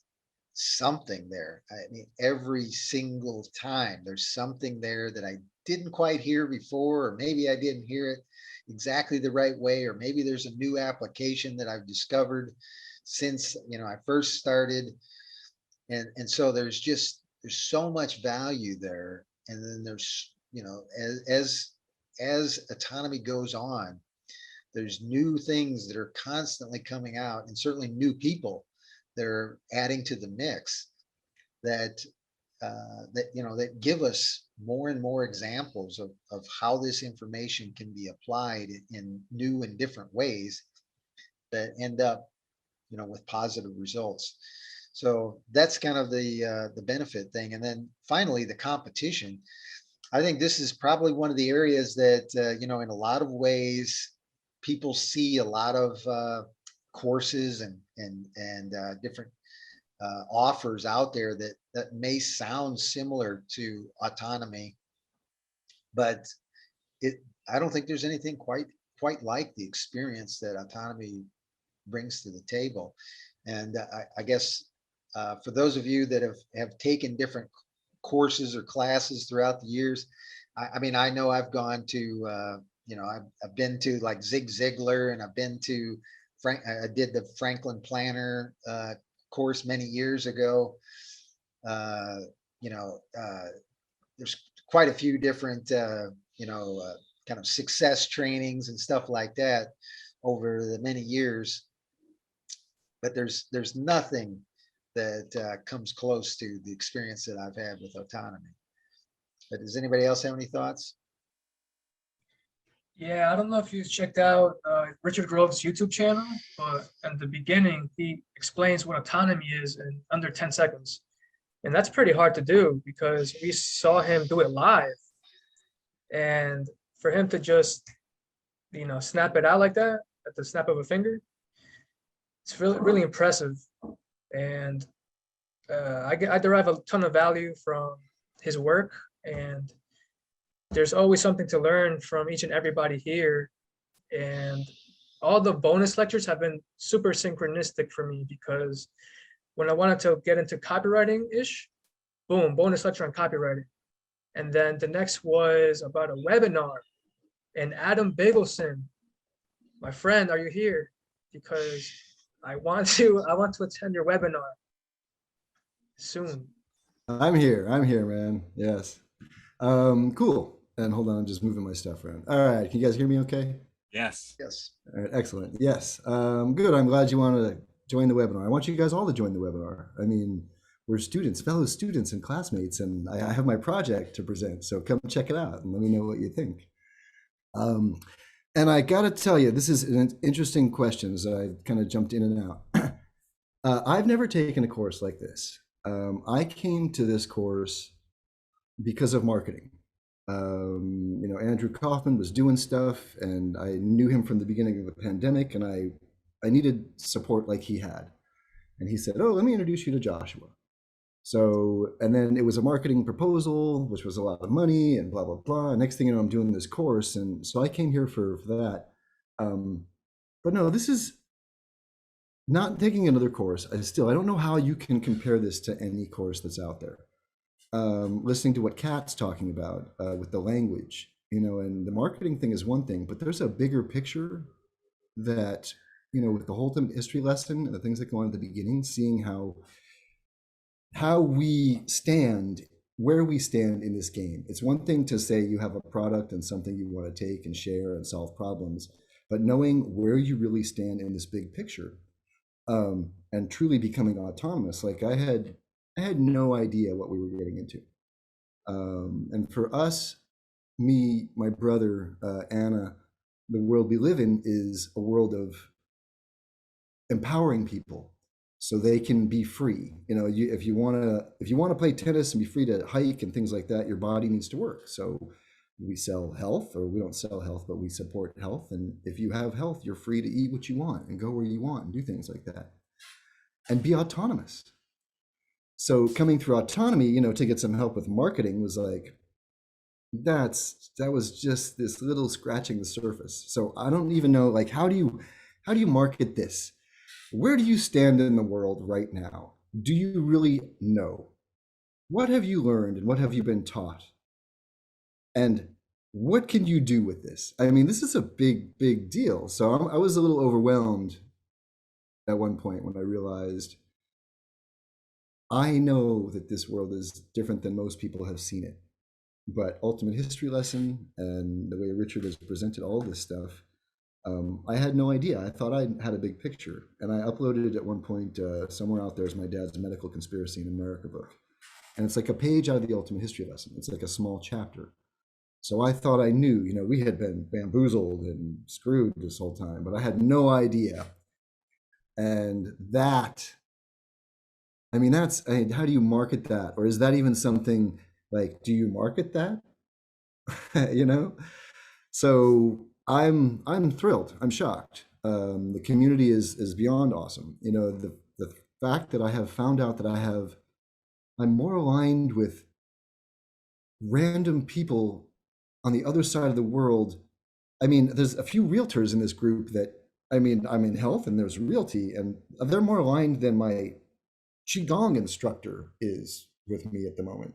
something there. I mean, every single time there's something there that I didn't quite hear before, or maybe I didn't hear it exactly the right way, or maybe there's a new application that I've discovered since I first started. And so there's so much value there. And then there's, as autonomy goes on, there's new things that are constantly coming out, and certainly new people that are adding to the mix that give us more and more examples of how this information can be applied in new and different ways that end up, with positive results. So that's kind of the benefit thing. And then finally, the competition. I think this is probably one of the areas that, in a lot of ways, people see a lot of courses and different offers out there that may sound similar to autonomy, but I don't think there's anything quite like the experience that autonomy brings to the table. And I guess for those of you that have taken different courses or classes throughout the years, I mean, I know I've gone to, I've been to like Zig Ziglar, and I've been to I did the Franklin Planner course many years ago. There's quite a few different, kind of success trainings and stuff like that over the many years. But there's nothing that comes close to the experience that I've had with autonomy. But does anybody else have any thoughts? Yeah, I don't know if you checked out Richard Grove's YouTube channel, but at the beginning, he explains what autonomy is in under 10 seconds. And that's pretty hard to do, because we saw him do it live. And for him to just, snap it out like that at the snap of a finger, it's really, really impressive. And I derive a ton of value from his work, and there's always something to learn from each and everybody here. And all the bonus lectures have been super synchronistic for me, because when I wanted to get into copywriting-ish, boom, bonus lecture on copywriting. And then the next was about a webinar. And Adam Bigelson, my friend, are you here? Because I want to attend your webinar soon. I'm here, man. Yes. Cool. And hold on, I'm just moving my stuff around. All right, can you guys hear me okay? Yes. Yes. All right, excellent. Yes. Good. I'm glad you want to join the webinar. I want you guys all to join the webinar. I mean, we're students, fellow students and classmates, and I have my project to present. So come check it out and let me know what you think. And I got to tell you, this is an interesting question, so I kind of jumped in and out. I've never taken a course like this. I came to this course because of marketing. Andrew Kaufman was doing stuff, and I knew him from the beginning of the pandemic, and I needed support like he had. And he said, oh, let me introduce you to Joshua. So, and then it was a marketing proposal, which was a lot of money and blah, blah, blah. Next thing you know, I'm doing this course. And so I came here for that. But no, this is not taking another course. I don't know how you can compare this to any course that's out there. Listening to what Kat's talking about with the language, and the marketing thing is one thing, but there's a bigger picture that, with the whole history lesson and the things that go on at the beginning, seeing how we stand, where we stand in this game. It's one thing to say you have a product and something you want to take and share and solve problems, but knowing where you really stand in this big picture, and truly becoming autonomous. Like I had no idea what we were getting into. And for us, me, my brother, Anna, the world we live in is a world of empowering people so they can be free. If you want to play tennis and be free to hike and things like that, your body needs to work. So we sell health, or we don't sell health, but we support health. And if you have health, you're free to eat what you want and go where you want and do things like that and be autonomous. So coming through autonomy, to get some help with marketing was like, that was just this little scratching the surface. So I don't even know, like, how do you market this? Where do you stand in the world right now? Do you really know? What have you learned and what have you been taught? And what can you do with this? I mean, this is a big, big deal. So I was a little overwhelmed at one point when I realized I know that this world is different than most people have seen it. But Ultimate History Lesson and the way Richard has presented all this stuff, I had no idea. I thought I had a big picture. And I uploaded it at one point somewhere out there as my dad's Medical Conspiracy in America book. And it's like a page out of the Ultimate History Lesson. It's like a small chapter. So I thought I knew, we had been bamboozled and screwed this whole time, but I had no idea. And that, how do you market that? Or is that even something like, do you market that? So I'm thrilled. I'm shocked. The community is beyond awesome. The fact that I have found out that I'm more aligned with random people on the other side of the world. There's a few realtors in this group that, I'm in health and there's realty, and they're more aligned than my Qigong instructor is with me at the moment.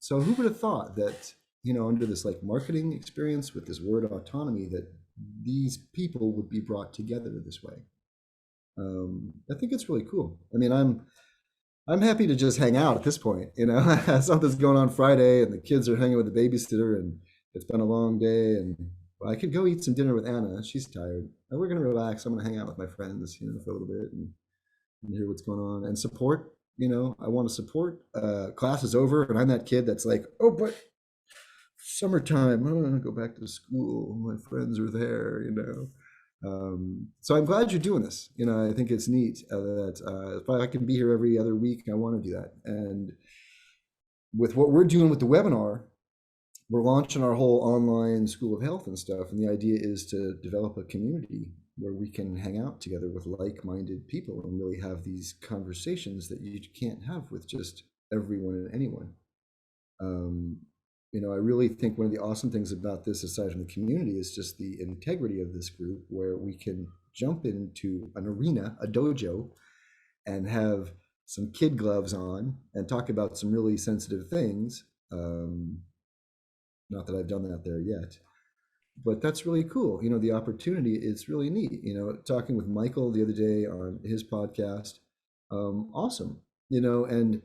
So who would have thought that, under this like marketing experience with this word autonomy, that these people would be brought together this way? I think it's really cool. I'm happy to just hang out at this point. Something's going on Friday and the kids are hanging with the babysitter and it's been a long day, and I could go eat some dinner with Anna. She's tired. And we're going to relax. I'm going to hang out with my friends, for a little bit and hear what's going on and support. I want to support. Class is over and I'm that kid that's like, oh, but summertime, I want to go back to school. My friends are there, So I'm glad you're doing this. I think it's neat that if I can be here every other week, I want to do that. And with what we're doing with the webinar, we're launching our whole online school of health and stuff. And the idea is to develop a community where we can hang out together with like-minded people and really have these conversations that you can't have with just everyone and anyone. You know, I really think one of the awesome things about this, aside from the community, is just the integrity of this group, where we can jump into an arena, a dojo, and have some kid gloves on and talk about some really sensitive things. Not that I've done that there yet, but that's really cool. You know, the opportunity is really neat. You know, talking with Michael the other day on his podcast, awesome. You know, and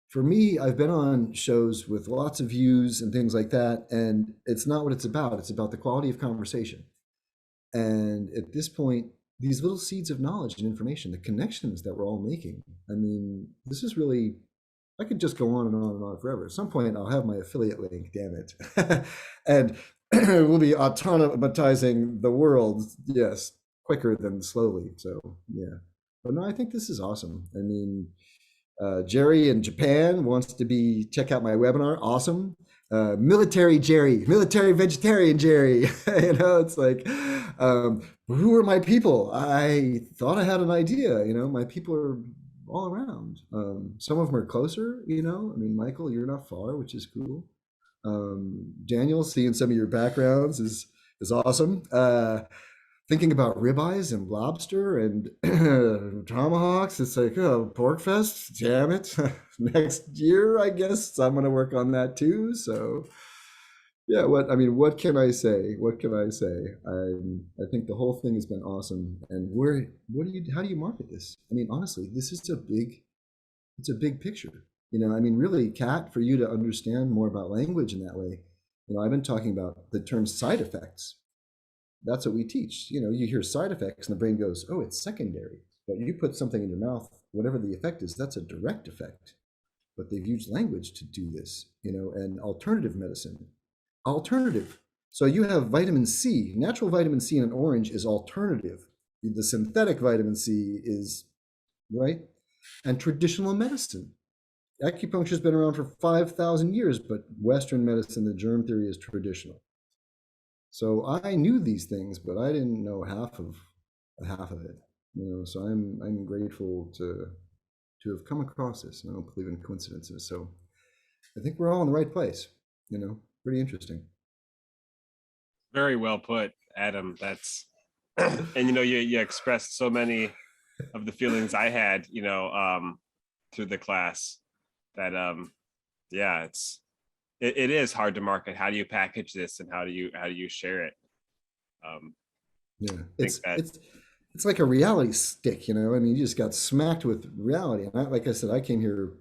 for me, I've been on shows with lots of views and things like that, and it's not what it's about. It's about the quality of conversation. And at this point, these little seeds of knowledge and information, the connections that we're all making, I mean, this is really, I could just go on and on and on forever. At some point, I'll have my affiliate link, damn it. And we'll be autonomatizing the world, yes, quicker than slowly. So, yeah. But no, I think this is awesome. I mean, Jerry in Japan wants to check out my webinar. Awesome. Military Jerry, military vegetarian Jerry. You know, it's like, who are my people? I thought I had an idea. You know, my people are all around. Some of them are closer. You know, I mean, Michael, you're not far, which is cool. Daniel, seeing some of your backgrounds is awesome. Thinking about ribeyes and lobster and tomahawks, it's like, oh, PorcFest, damn it. Next year, I guess I'm going to work on that too. So, yeah, what can I say? What can I say? I think the whole thing has been awesome. And how do you market this? I mean, honestly, this is it's a big picture. You know, I mean, really, Kat, for you to understand more about language in that way, you know, I've been talking about the term side effects. That's what we teach. You know, you hear side effects and the brain goes, oh, it's secondary. But you put something in your mouth, whatever the effect is, that's a direct effect. But they've used language to do this, you know, and alternative medicine. Alternative. So you have vitamin C. Natural vitamin C in an orange is alternative. The synthetic vitamin C is, right? And traditional medicine. Acupuncture has been around for 5,000 years, but Western medicine, the germ theory, is traditional. So I knew these things, but I didn't know half of it. You know, so I'm grateful to have come across this. I don't believe in coincidences. So I think we're all in the right place. You know, pretty interesting. Very well put, Adam. That's and you know, you expressed so many of the feelings I had, you know, through the class that yeah, it is hard to market. How do you package this and how do you share it? Yeah, it's like a reality stick, you know. I mean, you just got smacked with reality. And like I said, I came here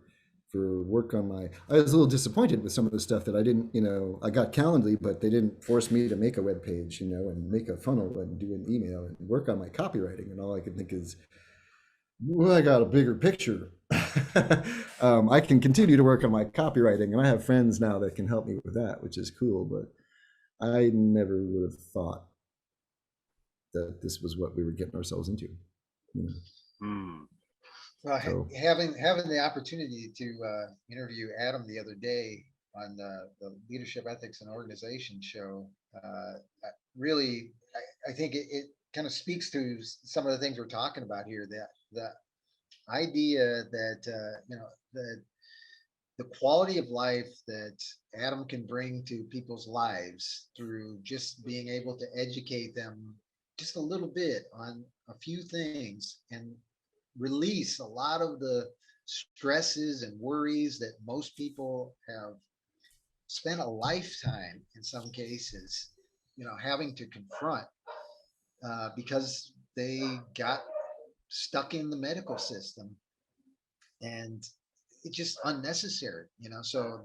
for work on I was a little disappointed with some of the stuff that I didn't, you know, I got Calendly, but they didn't force me to make a web page, you know, and make a funnel and do an email and work on my copywriting. And all I could think is, well, I got a bigger picture. I can continue to work on my copywriting, and I have friends now that can help me with that, which is cool. But I never would have thought that this was what we were getting ourselves into. You know? Well, So- having the opportunity to interview Adam the other day on the Leadership Ethics and Organization show, really, I think it kind of speaks to some of the things we're talking about here. That the idea that you know, the quality of life that Adam can bring to people's lives through just being able to educate them just a little bit on a few things and release a lot of the stresses and worries that most people have spent a lifetime, in some cases, you know, having to confront because they got stuck in the medical system, and it's just unnecessary, you know. So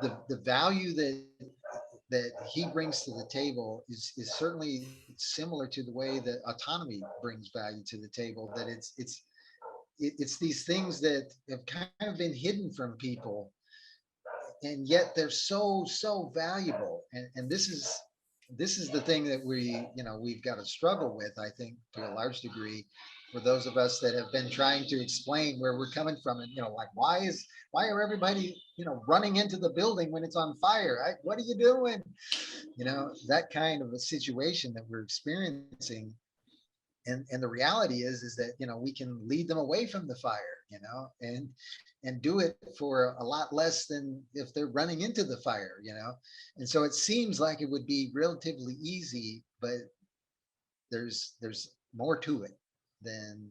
the value that he brings to the table is certainly similar to the way that autonomy brings value to the table. That it's these things that have kind of been hidden from people, and yet they're so valuable. And this is the thing that we've got to struggle with, I think, to a large degree, for those of us that have been trying to explain where we're coming from, and like why are everybody running into the building when it's on fire? What are you doing? That kind of a situation that we're experiencing. And the reality is that we can lead them away from the fire, and do it for a lot less than if they're running into the fire. And so it seems like it would be relatively easy, but there's more to it than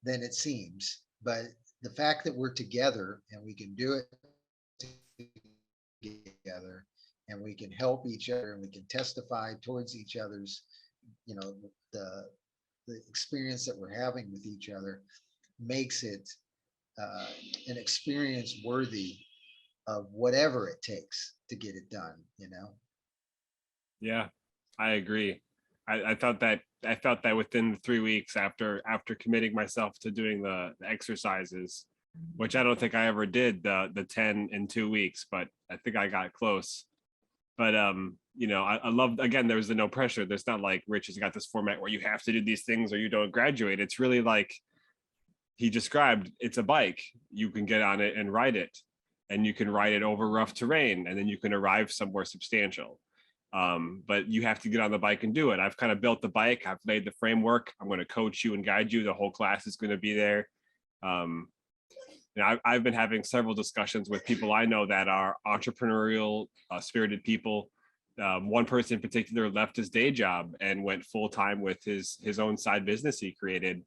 it seems. But the fact that we're together and we can do it together, and we can help each other, and we can testify towards each other's the experience that we're having with each other, makes it an experience worthy of whatever it takes to get it done. Yeah, I agree. I felt that within the 3 weeks after committing myself to doing the exercises, which I don't think I ever did the 10 in 2 weeks, but I think I got close. But I love, again, there was the no pressure. There's not like Rich has got this format where you have to do these things or you don't graduate. It's really like he described, it's a bike. You can get on it and ride it, and you can ride it over rough terrain, and then you can arrive somewhere substantial. But you have to get on the bike and do it. I've kind of built the bike. I've laid the framework. I'm going to coach you and guide you. The whole class is going to be there. I've been having several discussions with people I know that are entrepreneurial, spirited people. One person in particular left his day job and went full time with his own side business he created.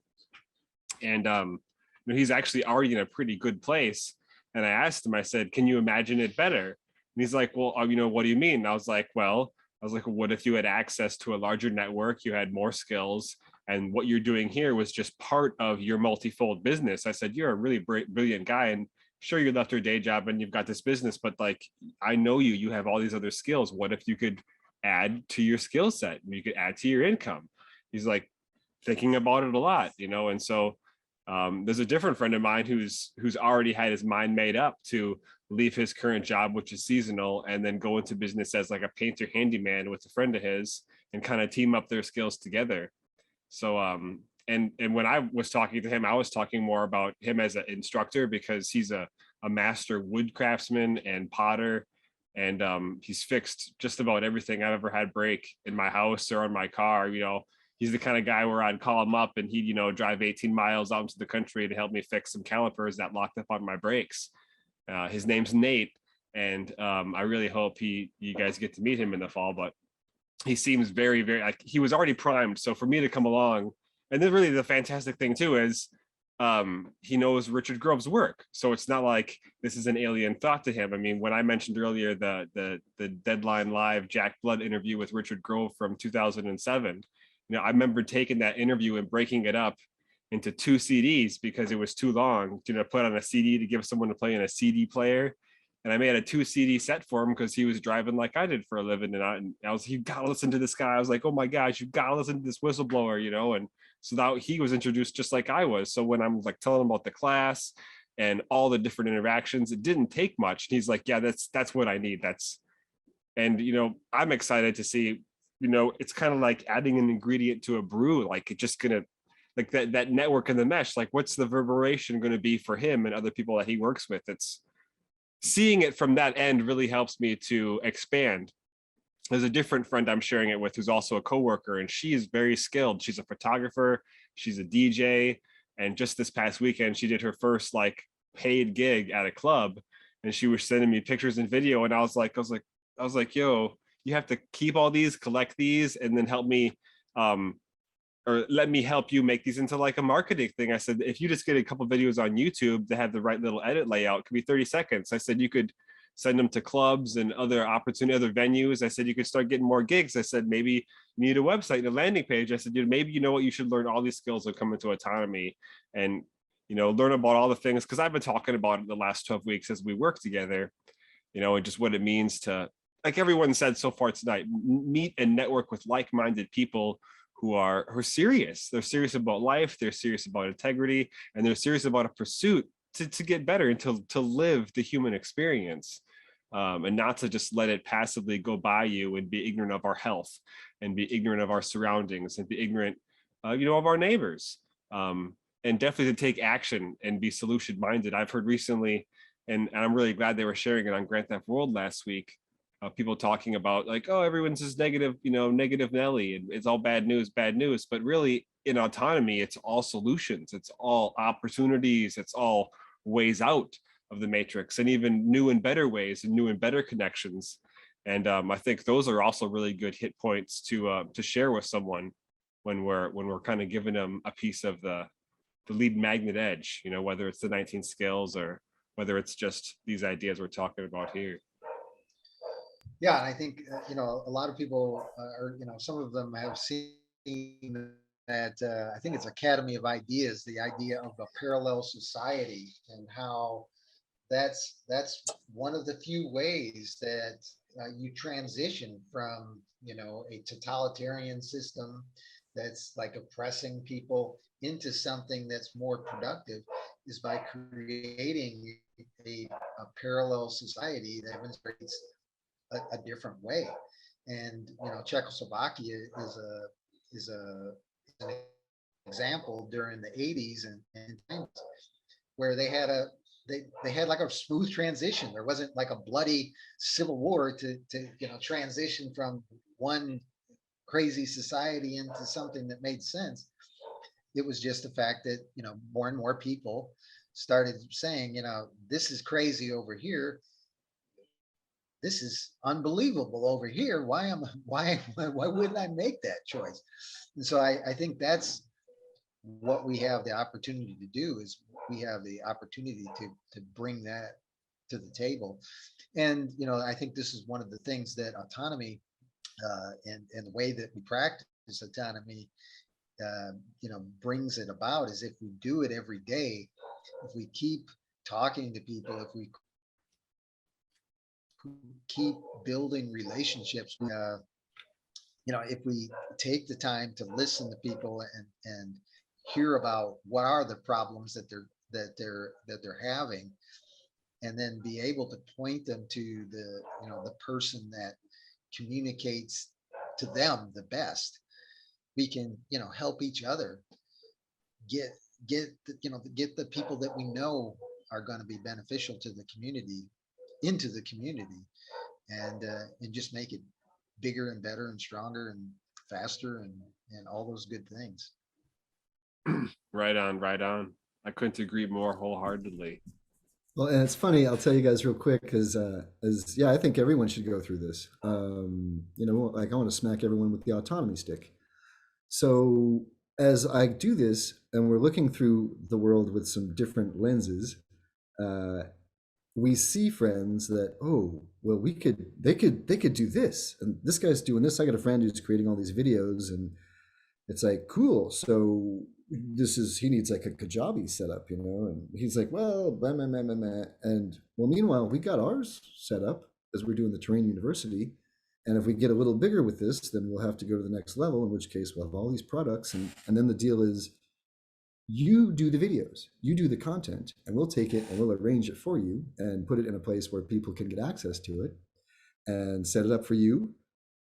And he's actually already in a pretty good place. And I asked him, I said, can you imagine it better? And he's like, well, what do you mean? And I was like, what if you had access to a larger network, you had more skills, and what you're doing here was just part of your multifold business? I said, you're a really brilliant guy, and sure, you left your day job and you've got this business, but like, I know you have all these other skills. What if you could add to your skill set and you could add to your income? He's like thinking about it a lot, and so there's a different friend of mine who's already had his mind made up to leave his current job, which is seasonal, and then go into business as like a painter handyman with a friend of his and kind of team up their skills together. So and when I was talking to him, I was talking more about him as an instructor, because he's a master wood craftsman and potter, and he's fixed just about everything I've ever had break in my house or on my car. He's the kind of guy where I'd call him up and he'd, drive 18 miles out into the country to help me fix some calipers that locked up on my brakes. His name's Nate, and I really hope you guys get to meet him in the fall. But he seems very, very, like, he was already primed. So for me to come along, and then really the fantastic thing too is he knows Richard Grove's work. So it's not like this is an alien thought to him. I mean, when I mentioned earlier the Deadline Live Jack Blood interview with Richard Grove from 2007, I remember taking that interview and breaking it up into 2 CDs because it was too long to put on a CD to give someone to play in a CD player. And I made a 2 CD set for him because he was driving like I did for a living. And I was, you gotta listen to this guy. I was like, oh my gosh, you gotta listen to this whistleblower, and so that he was introduced just like I was. So when I'm like telling him about the class and all the different interactions, it didn't take much. And he's like, yeah, that's what I need. And I'm excited to see, it's kind of like adding an ingredient to a brew. Like, it's just gonna, like that network in the mesh, like what's the reverberation going to be for him and other people that he works with? It's seeing it from that end really helps me to expand. There's a different friend I'm sharing it with who's also a coworker, and she is very skilled. She's a photographer, she's a DJ, and just this past weekend she did her first like paid gig at a club, and she was sending me pictures and video, and I was like, yo, you have to keep all these, collect these, and then help me or let me help you make these into like a marketing thing. I said, if you just get a couple videos on YouTube that have the right little edit layout, it could be 30 seconds. I said, you could send them to clubs and other venues. I said, you could start getting more gigs. I said, maybe you need a website and a landing page. I said, dude, maybe what, you should learn all these skills that come into Autonomy and, learn about all the things. Cause I've been talking about it the last 12 weeks as we work together, and just what it means to, like everyone said so far tonight, meet and network with like-minded people who are serious. They're serious about life, they're serious about integrity, and they're serious about a pursuit to get better and to live the human experience, and not to just let it passively go by you and be ignorant of our health and be ignorant of our surroundings and be ignorant of our neighbors, and definitely to take action and be solution minded. I've heard recently, and I'm really glad they were sharing it on Grand Theft World last week. People talking about like, oh, everyone's just negative, negative Nelly, and it's all bad news, bad news. But really, in autonomy, it's all solutions, it's all opportunities, it's all ways out of the matrix, and even new and better ways and new and better connections. And I think those are also really good hit points to share with someone when we're kind of giving them a piece of the lead magnet edge, whether it's the 19 skills or whether it's just these ideas we're talking about here. Yeah, and I think a lot of people are, some of them have seen that I think it's Academy of Ideas, the idea of a parallel society, and how that's one of the few ways that you transition from a totalitarian system that's like oppressing people into something that's more productive, is by creating a parallel society that demonstrates a different way. And Czechoslovakia is an example during the 80s and times where they had like a smooth transition. There wasn't like a bloody civil war to transition from one crazy society into something that made sense. It was just the fact that more and more people started saying, this is crazy over here, this is unbelievable over here. Why wouldn't I make that choice? And so I think that's what we have the opportunity to do, is we have the opportunity to bring that to the table. And I think this is one of the things that autonomy and the way that we practice autonomy brings it about, is if we do it every day, if we keep talking to people, if we keep building relationships, if we take the time to listen to people and hear about what are the problems that they're having, and then be able to point them to the person that communicates to them the best, we can help each other get the people that we know are going to be beneficial to the community into the community, and just make it bigger and better and stronger and faster and all those good things. Right on. I couldn't agree more wholeheartedly. Well, and it's funny, I'll tell you guys real quick, because I think everyone should go through this. Like I want to smack everyone with the autonomy stick. So as I do this, and we're looking through the world with some different lenses, we see friends that, oh, well, they could do this, and this guy's doing this. I got a friend who's creating all these videos, and it's like, cool. So he needs like a Kajabi setup, and he's like, well, blah, blah, blah, blah, blah. And well, meanwhile, we got ours set up as we're doing the Terrain University. And if we get a little bigger with this, then we'll have to go to the next level, in which case we'll have all these products. And then the deal is, you do the videos, you do the content, and we'll take it and we'll arrange it for you and put it in a place where people can get access to it and set it up for you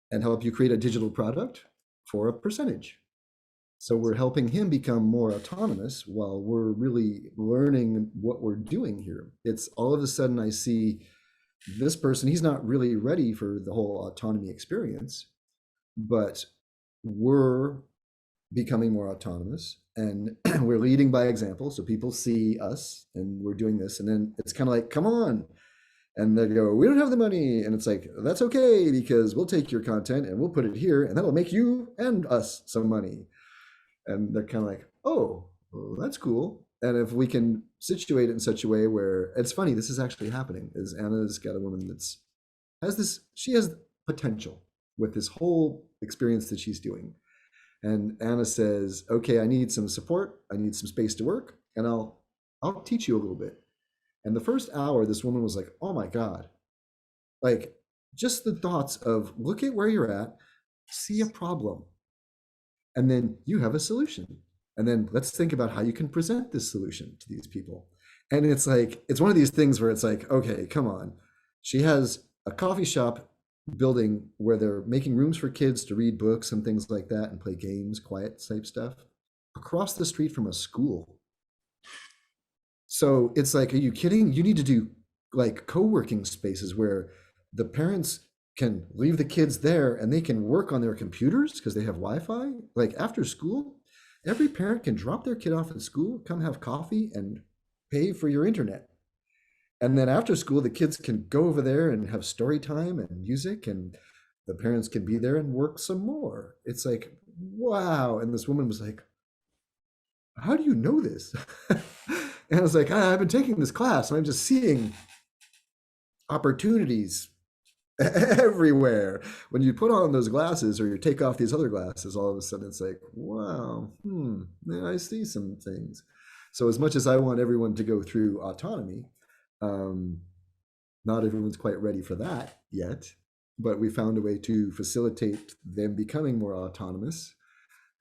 and help you create a digital product for a percentage. So we're helping him become more autonomous while we're really learning what we're doing here. It's all of a sudden I see this person, he's not really ready for the whole autonomy experience, but we're becoming more autonomous and we're leading by example. So people see us and we're doing this, and then it's kind of like, come on. And they go, we don't have the money. And it's like, that's okay, because we'll take your content and we'll put it here, and that'll make you and us some money. And they're kind of like, oh, well, that's cool. And if we can situate it in such a way where, it's funny, this is actually happening, is Anna's got a woman she has potential with this whole experience that she's doing. And Anna says, okay, I need some support. I need some space to work, and I'll teach you a little bit. And the first hour, this woman was like, oh my God, like just the thoughts of, look at where you're at, see a problem, and then you have a solution. And then let's think about how you can present this solution to these people. And it's like, it's one of these things where it's like, okay, come on. She has a coffee shop building where they're making rooms for kids to read books and things like that and play games, quiet type stuff, across the street from a school. So it's like, are you kidding? You need to do like co-working spaces where the parents can leave the kids there and they can work on their computers because they have Wi-Fi. Like after school, every parent can drop their kid off at school, come have coffee and pay for your internet. And then after school, the kids can go over there and have story time and music, and the parents can be there and work some more. It's like, wow. And this woman was like, how do you know this? And I was like, I've been taking this class and I'm just seeing opportunities everywhere. When you put on those glasses or you take off these other glasses, all of a sudden it's like, wow, yeah, I see some things. So as much as I want everyone to go through autonomy, not everyone's quite ready for that yet, but we found a way to facilitate them becoming more autonomous.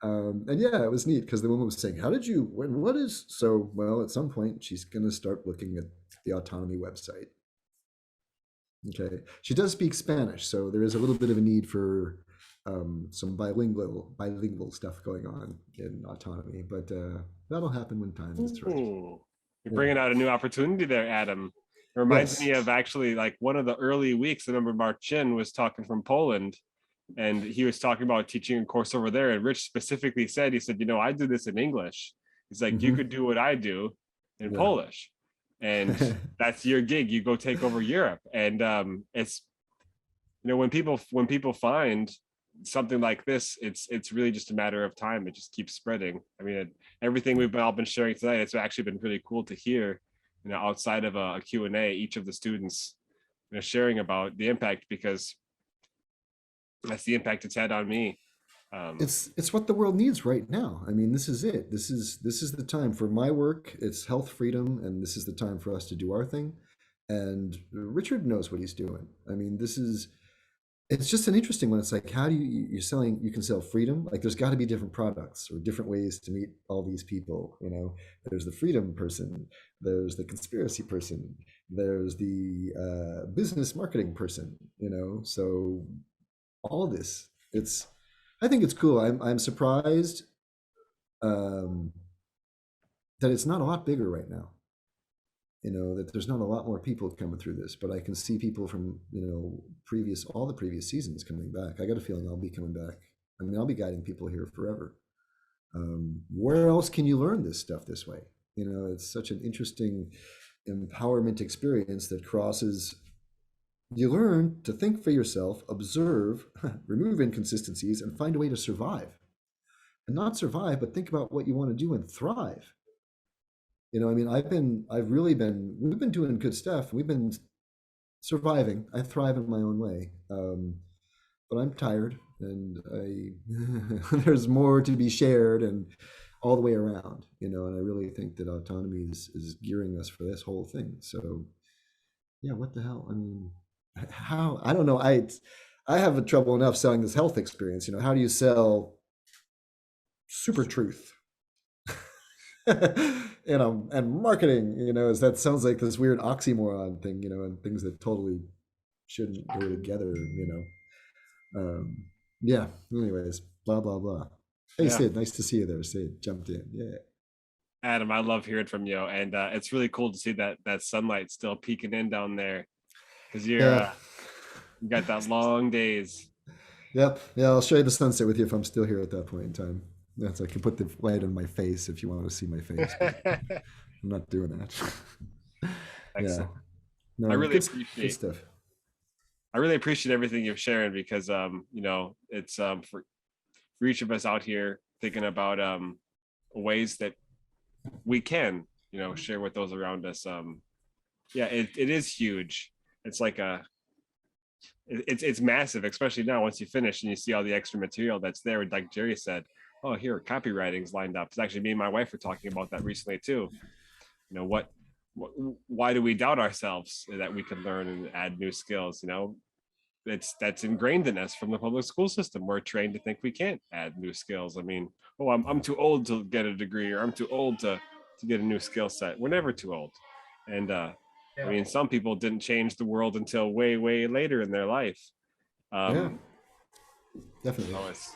And yeah, it was neat because the woman was saying, how did you, what is, so, well, at some point she's going to start looking at the Autonomy website. Okay. She does speak Spanish, so there is a little bit of a need for some bilingual stuff going on in Autonomy, but that'll happen when time is right. You're bringing out a new opportunity there, Adam. It reminds me of actually like one of the early weeks. I remember Mark Chin was talking from Poland, and he was talking about teaching a course over there. And Rich specifically said, he said, you know, I do this in English. He's like, you could do what I do in Polish. And that's your gig. You go take over Europe. And it's, you know, when people find something like this, it's really just a matter of time. It just keeps spreading. I mean, everything we've all been sharing tonight, it's actually been really cool to hear, you know, outside of a Q&A, each of the students, you know, sharing about the impact, because that's the impact it's had on me. It's what the world needs right now. I mean, this is it. This is the time for my work. It's health freedom, and this is the time for us to do our thing. And Richard knows what he's doing. I mean, it's just an interesting one. It's like, how do you can sell freedom. Like there's got to be different products or different ways to meet all these people. You know, there's the freedom person, there's the conspiracy person, there's the business marketing person, you know, so all this, I think it's cool. I'm surprised that it's not a lot bigger right now. You know, that there's not a lot more people coming through this, but I can see people from, you know, all the previous seasons coming back. I got a feeling I'll be coming back. I mean, I'll be guiding people here forever. Where else can you learn this stuff this way? You know, it's such an interesting empowerment experience that crosses. You learn to think for yourself, observe, remove inconsistencies, and find a way to survive. And not survive, but think about what you want to do and thrive. You know, I mean, we've been doing good stuff. We've been surviving. I thrive in my own way. But I'm tired, and there's more to be shared and all the way around, you know, and I really think that autonomy is gearing us for this whole thing. So yeah, what the hell? I mean, how, I don't know. I have a trouble enough selling this health experience. You know, how do you sell super truth? You know, and marketing, you know, that sounds like this weird oxymoron thing, you know, and things that totally shouldn't go together, you know. Yeah, anyways, blah blah blah. Hey, Sid, nice to see you there. Sid jumped in. Yeah, Adam, I love hearing from you, and it's really cool to see that sunlight still peeking in down there, because you got that long days. Yep. Yeah, I'll show you the sunset with you if I'm still here at that point in time. That's, I can put the light on my face if you want to see my face. I'm not doing that. Excellent. Yeah. No, I really good stuff. I really appreciate everything you're sharing, because you know, it's for each of us out here thinking about ways that we can, you know, share with those around us. Yeah, it is huge. It's like it's massive, especially now once you finish and you see all the extra material that's there. Like Jerry said, oh, here, copywriting's lined up. It's actually me and my wife were talking about that recently too. You know, why do we doubt ourselves that we can learn and add new skills? You know, that's ingrained in us from the public school system. We're trained to think we can't add new skills. I mean, oh, I'm too old to get a degree, or I'm too old to get a new skill set. We're never too old. And I mean, some people didn't change the world until way, way later in their life. Yeah, definitely. Oh, it's,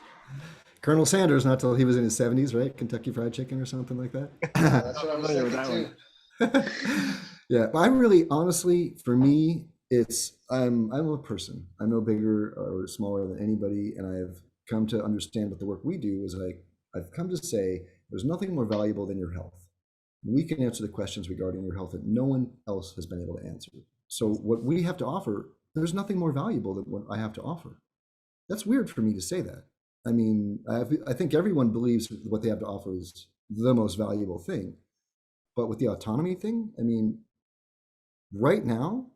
Colonel Sanders, not till he was in his 70s, right? Kentucky Fried Chicken or something like that. Yeah, that's what I was familiar with thinking that too. Yeah, I really, honestly, for me, it's I'm a person. I'm no bigger or smaller than anybody, and I've come to understand what the work we do is like. I've come to say there's nothing more valuable than your health. We can answer the questions regarding your health that no one else has been able to answer. So what we have to offer, there's nothing more valuable than what I have to offer. That's weird for me to say that. I mean, I think everyone believes what they have to offer is the most valuable thing. But with the autonomy thing, I mean, right now,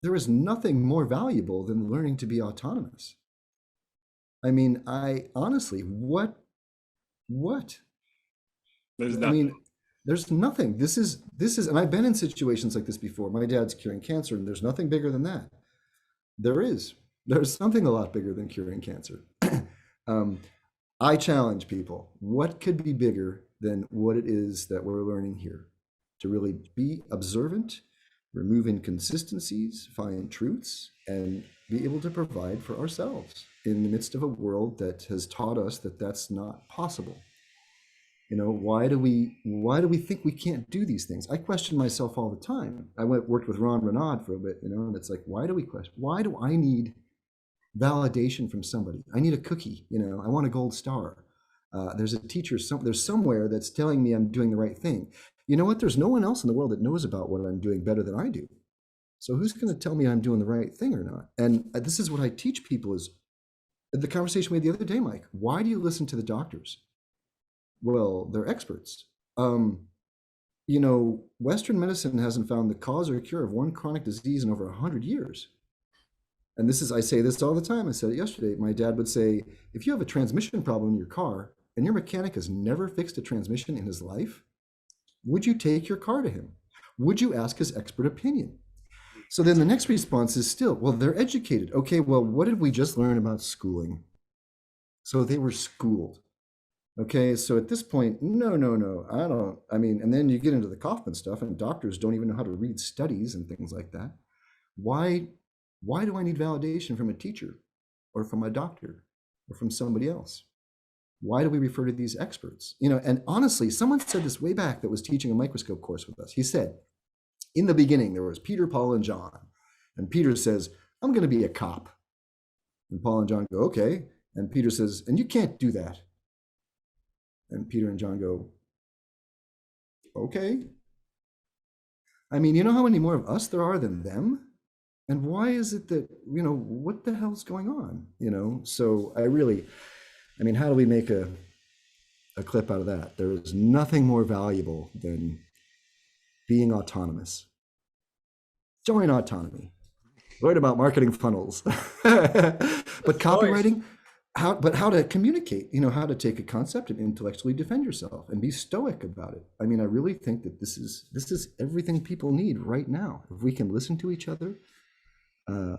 there is nothing more valuable than learning to be autonomous. I mean, I honestly, what? there's I nothing. mean, there's nothing. This is, and I've been in situations like this before. My dad's curing cancer, and there's nothing bigger than that. There's something a lot bigger than curing cancer. I challenge people, what could be bigger than what it is that we're learning here? To really be observant, remove inconsistencies, find truths, and be able to provide for ourselves in the midst of a world that has taught us that that's not possible. You know, why do we think we can't do these things? I question myself all the time. I worked with Ron Renaud for a bit, you know, and it's like, why do we question? Why do I need validation from somebody? I need a cookie, you know, I want a gold star. There's a teacher, there's somewhere that's telling me I'm doing the right thing. You know what? There's no one else in the world that knows about what I'm doing better than I do. So who's going to tell me I'm doing the right thing or not? And this is what I teach people is the conversation we had the other day, Mike. Why do you listen to the doctors? Well, they're experts. You know, Western medicine hasn't found the cause or cure of one chronic disease in over 100 years. And this is, I say this all the time. I said it yesterday. My dad would say, if you have a transmission problem in your car and your mechanic has never fixed a transmission in his life, would you take your car to him? Would you ask his expert opinion? So then the next response is still, well, they're educated. Okay, well, what did we just learn about schooling? So they were schooled. Okay, so at this point, no, I mean, and then you get into the Kaufman stuff and doctors don't even know how to read studies and things like that. Why do I need validation from a teacher or from a doctor or from somebody else? Why do we refer to these experts? You know, and honestly, someone said this way back that was teaching a microscope course with us. He said, in the beginning, there was Peter, Paul, and John. And Peter says, I'm going to be a cop. And Paul and John go, okay. And Peter says, and you can't do that. And Peter and John go, okay. I mean, you know how many more of us there are than them? And why is it that, you know, what the hell's going on? You know, so I mean, how do we make a clip out of that? There is nothing more valuable than being autonomous. Join Autonomy. Learn about marketing funnels. But copywriting, how to communicate, you know, how to take a concept and intellectually defend yourself and be stoic about it. I mean, I really think that this is everything people need right now. If we can listen to each other.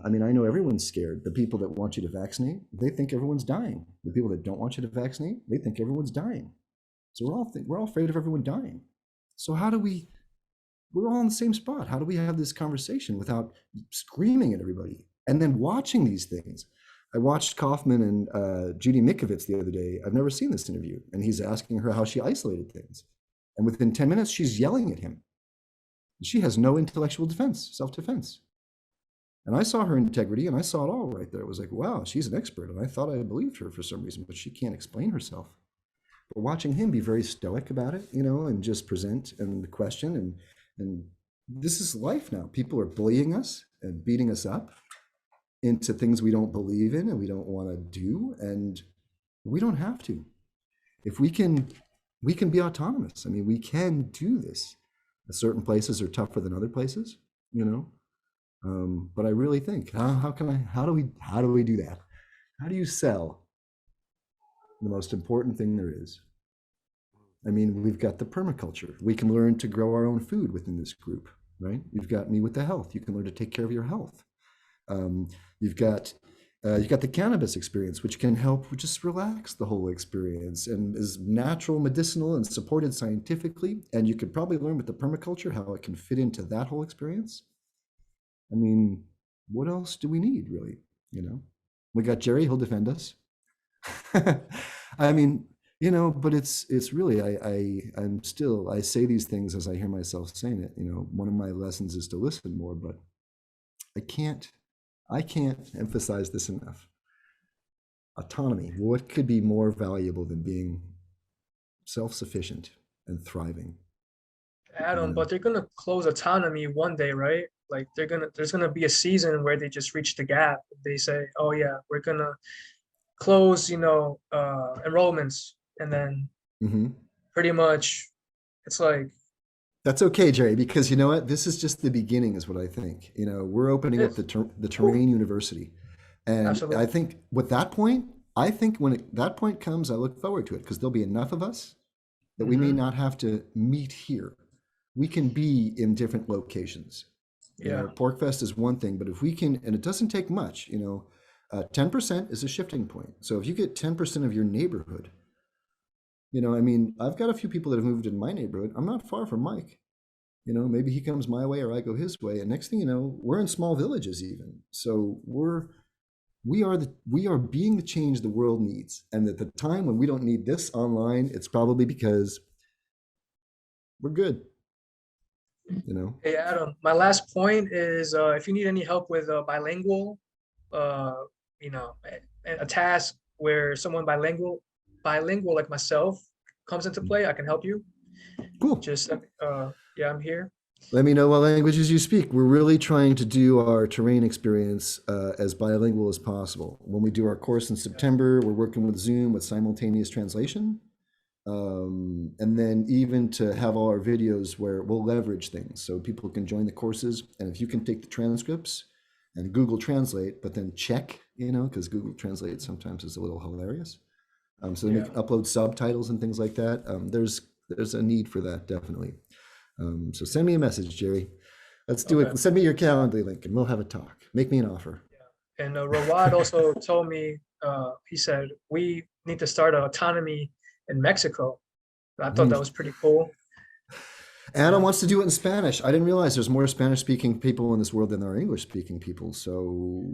I mean, I know everyone's scared. The people that want you to vaccinate, they think everyone's dying. The people that don't want you to vaccinate, they think everyone's dying. So we're all afraid of everyone dying. So we're all in the same spot. How do we have this conversation without screaming at everybody? And then watching these things. I watched Kaufman and Judy Mikovits the other day. I've never seen this interview. And he's asking her how she isolated things. And within 10 minutes, she's yelling at him. She has no intellectual defense, self-defense. And I saw her integrity and I saw it all right there. It was like, wow, she's an expert. And I thought I believed her for some reason, but she can't explain herself. But watching him be very stoic about it, you know, and just present and question and this is life now. People are bullying us and beating us up into things we don't believe in and we don't want to do. And we don't have to. If we can be autonomous. I mean, we can do this. Certain places are tougher than other places, you know. But I really think, how do we do that? How do you sell the most important thing there is? I mean, we've got the permaculture. We can learn to grow our own food within this group, right? You've got me with the health. You can learn to take care of your health. You've got the cannabis experience, which can help just relax the whole experience and is natural, medicinal, and supported scientifically. And you could probably learn with the permaculture how it can fit into that whole experience. I mean, what else do we need, really? You know, We got Jerry, he'll defend us. I mean, but it's really, I say these things as I hear myself saying it. One of my lessons is to listen more, but I can't emphasize this enough. Autonomy. What could be more valuable than being self-sufficient and thriving? Adam, but they're gonna close Autonomy one day, right? Like there's gonna be a season where they just reach the gap. They say, oh yeah, we're gonna close, enrollments, and then pretty much it's like. That's okay, Jerry, because you know what? This is just the beginning, is what I think. We're opening up the Terrain University. And Absolutely. I think when that point comes, I look forward to it, because there'll be enough of us that we may not have to meet here. We can be in different locations. Yeah. PorcFest is one thing, but if we can, and it doesn't take much, 10% is a shifting point. So if you get 10% of your neighborhood, I've got a few people that have moved in my neighborhood. I'm not far from Mike. Maybe he comes my way or I go his way. And next thing you know, we're in small villages even. So we are being the change the world needs. And at the time when we don't need this online, it's probably because we're good. Hey Adam, my last point is if you need any help with bilingual, a task where someone bilingual like myself comes into play, I can help you. Cool. Just yeah, I'm here. Let me know what languages you speak. We're really trying to do our terrain experience as bilingual as possible. When we do our course in September, we're working with Zoom with simultaneous translation. And then even to have all our videos where we'll leverage things so people can join the courses. And if you can take the transcripts and Google Translate, but then check, because Google Translate sometimes is a little hilarious. So they can upload subtitles and things like that. There's a need for that, definitely. So send me a message, Jerry. Let's do it. Send me your Calendly link and we'll have a talk. Make me an offer. Yeah. And Rawad also told me, he said, we need to start an Autonomy in Mexico. I thought that was pretty cool. Adam wants to do it in Spanish. I didn't realize there's more Spanish-speaking people in this world than there are English-speaking people. So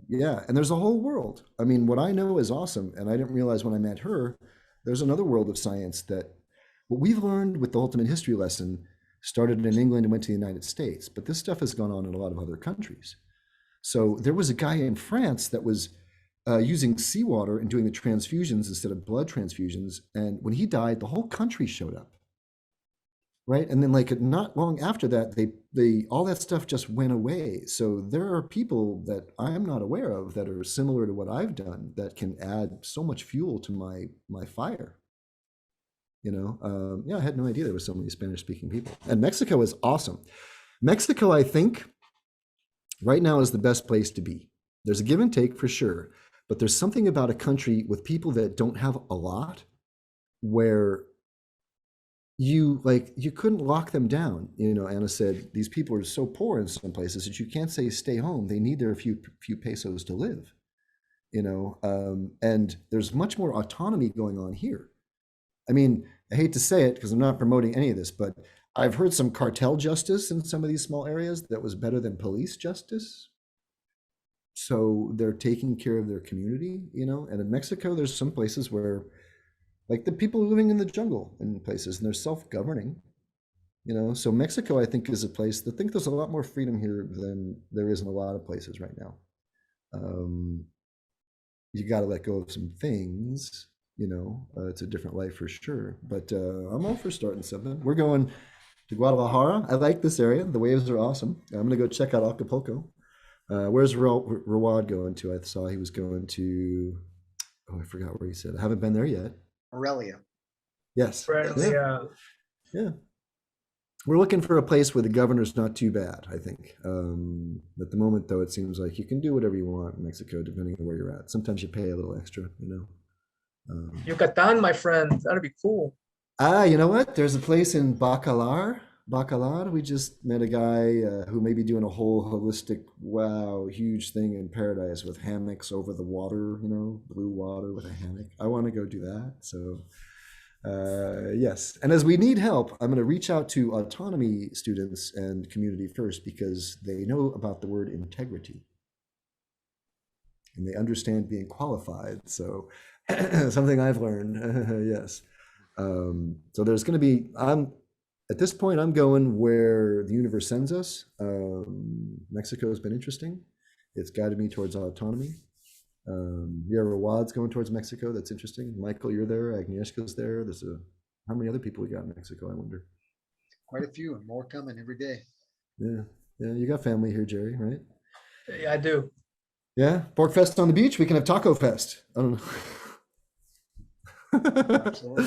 yeah, and there's a whole world. What I know is awesome, and I didn't realize when I met her, there's another world of science that what we've learned with the Ultimate History lesson started in England and went to the United States, but this stuff has gone on in a lot of other countries. So there was a guy in France that was using seawater and doing the transfusions instead of blood transfusions. And when he died, the whole country showed up. Right. And then not long after that, they all that stuff just went away. So there are people that I am not aware of that are similar to what I've done that can add so much fuel to my fire. I had no idea there were so many Spanish speaking people. And Mexico is awesome. Mexico, I think, right now is the best place to be. There's a give and take for sure. But there's something about a country with people that don't have a lot where you couldn't lock them down. Anna said, these people are so poor in some places that you can't say stay home. They need their few pesos to live, and there's much more autonomy going on here. I hate to say it because I'm not promoting any of this, but I've heard some cartel justice in some of these small areas that was better than police justice. So they're taking care of their community, and in Mexico, there's some places where the people are living in the jungle in places and they're self-governing, so Mexico, I think, is a place that I think there's a lot more freedom here than there is in a lot of places right now. You got to let go of some things, it's a different life for sure, but I'm all for starting something. We're going to Guadalajara. I like this area. The waves are awesome. I'm going to go check out Acapulco. Where's Rawad going to? I saw he was going to, I forgot where he said. I haven't been there yet. Aurelia. Yes. Yeah. Yeah. We're looking for a place where the governor's not too bad, I think. At the moment, though, it seems like you can do whatever you want in Mexico, depending on where you're at. Sometimes you pay a little extra, Yucatan, my friend. That'd be cool. You know what? There's a place in Bacalar. We just met a guy who may be doing a whole holistic, huge thing in paradise with hammocks over the water, blue water with a hammock. I want to go do that. So yes. And as we need help, I'm going to reach out to autonomy students and community first because they know about the word integrity. and they understand being qualified. So something I've learned, yes. So there's going to be, at this point, I'm going where the universe sends us. Mexico has been interesting. It's guided me towards autonomy. Wad's going towards Mexico. That's interesting. Michael, you're there. Agnieszka's there. How many other people we got in Mexico, I wonder? Quite a few, and more coming every day. Yeah. Yeah, you got family here, Jerry, right? Yeah, I do. Yeah, PorcFest on the beach. We can have Taco Fest. I don't know. Absolutely.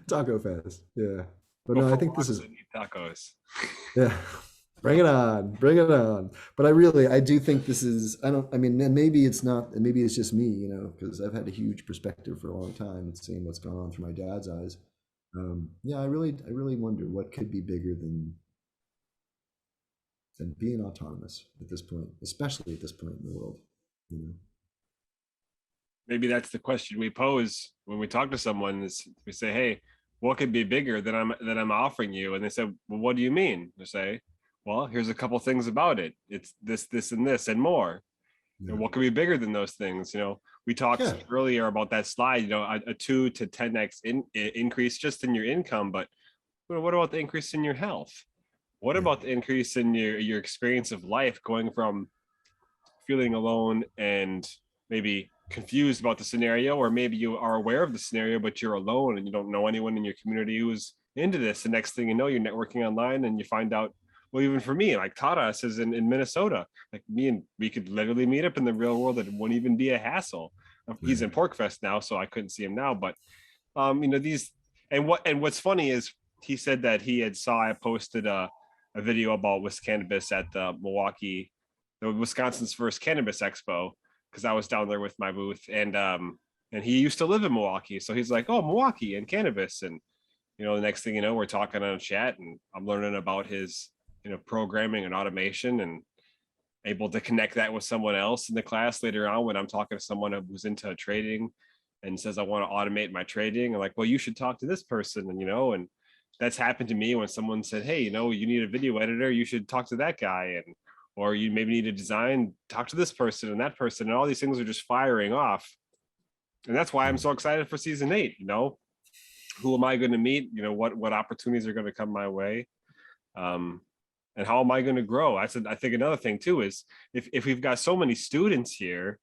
Taco Fest. Yeah, but no, I think this is tacos. Yeah, bring it on, bring it on. But I do think this is. And maybe it's not, and maybe it's just me, because I've had a huge perspective for a long time and seeing what's gone on through my dad's eyes. Yeah, I really wonder what could be bigger than being autonomous at this point, especially at this point in the world. Maybe that's the question we pose when we talk to someone. Is we say, "Hey, what could be bigger than I'm offering you?" And they say, "Well, what do you mean?" They say, "Well, here's a couple things about it. It's this, and this, and more." Yeah. What could be bigger than those things? We talked earlier about that slide. A 2 to 10x increase just in your income, but what about the increase in your health? What about the increase in your experience of life, going from feeling alone and maybe confused about the scenario, or maybe you are aware of the scenario, but you're alone and you don't know anyone in your community who's into this. The next thing you know, you're networking online and you find out, well, even for me, like Tadas is in Minnesota, like we could literally meet up in the real world. It wouldn't even be a hassle. He's in PorcFest now, so I couldn't see him now, but these, and what's funny is he said that I posted a video about Cannabis at the Wisconsin's first cannabis expo, because I was down there with my booth, and he used to live in Milwaukee, so he's like, oh, Milwaukee and cannabis, and the next thing you know, we're talking on a chat, and I'm learning about his programming and automation, and able to connect that with someone else in the class later on when I'm talking to someone who's into trading and says, I want to automate my trading. I'm like, well, you should talk to this person, and that's happened to me when someone said, hey, you need a video editor, you should talk to that guy, or you maybe need a design, talk to this person and that person, and all these things are just firing off. And that's why I'm so excited for season 8. Who am I going to meet? What opportunities are going to come my way? And how am I going to grow? I think another thing too is if we've got so many students here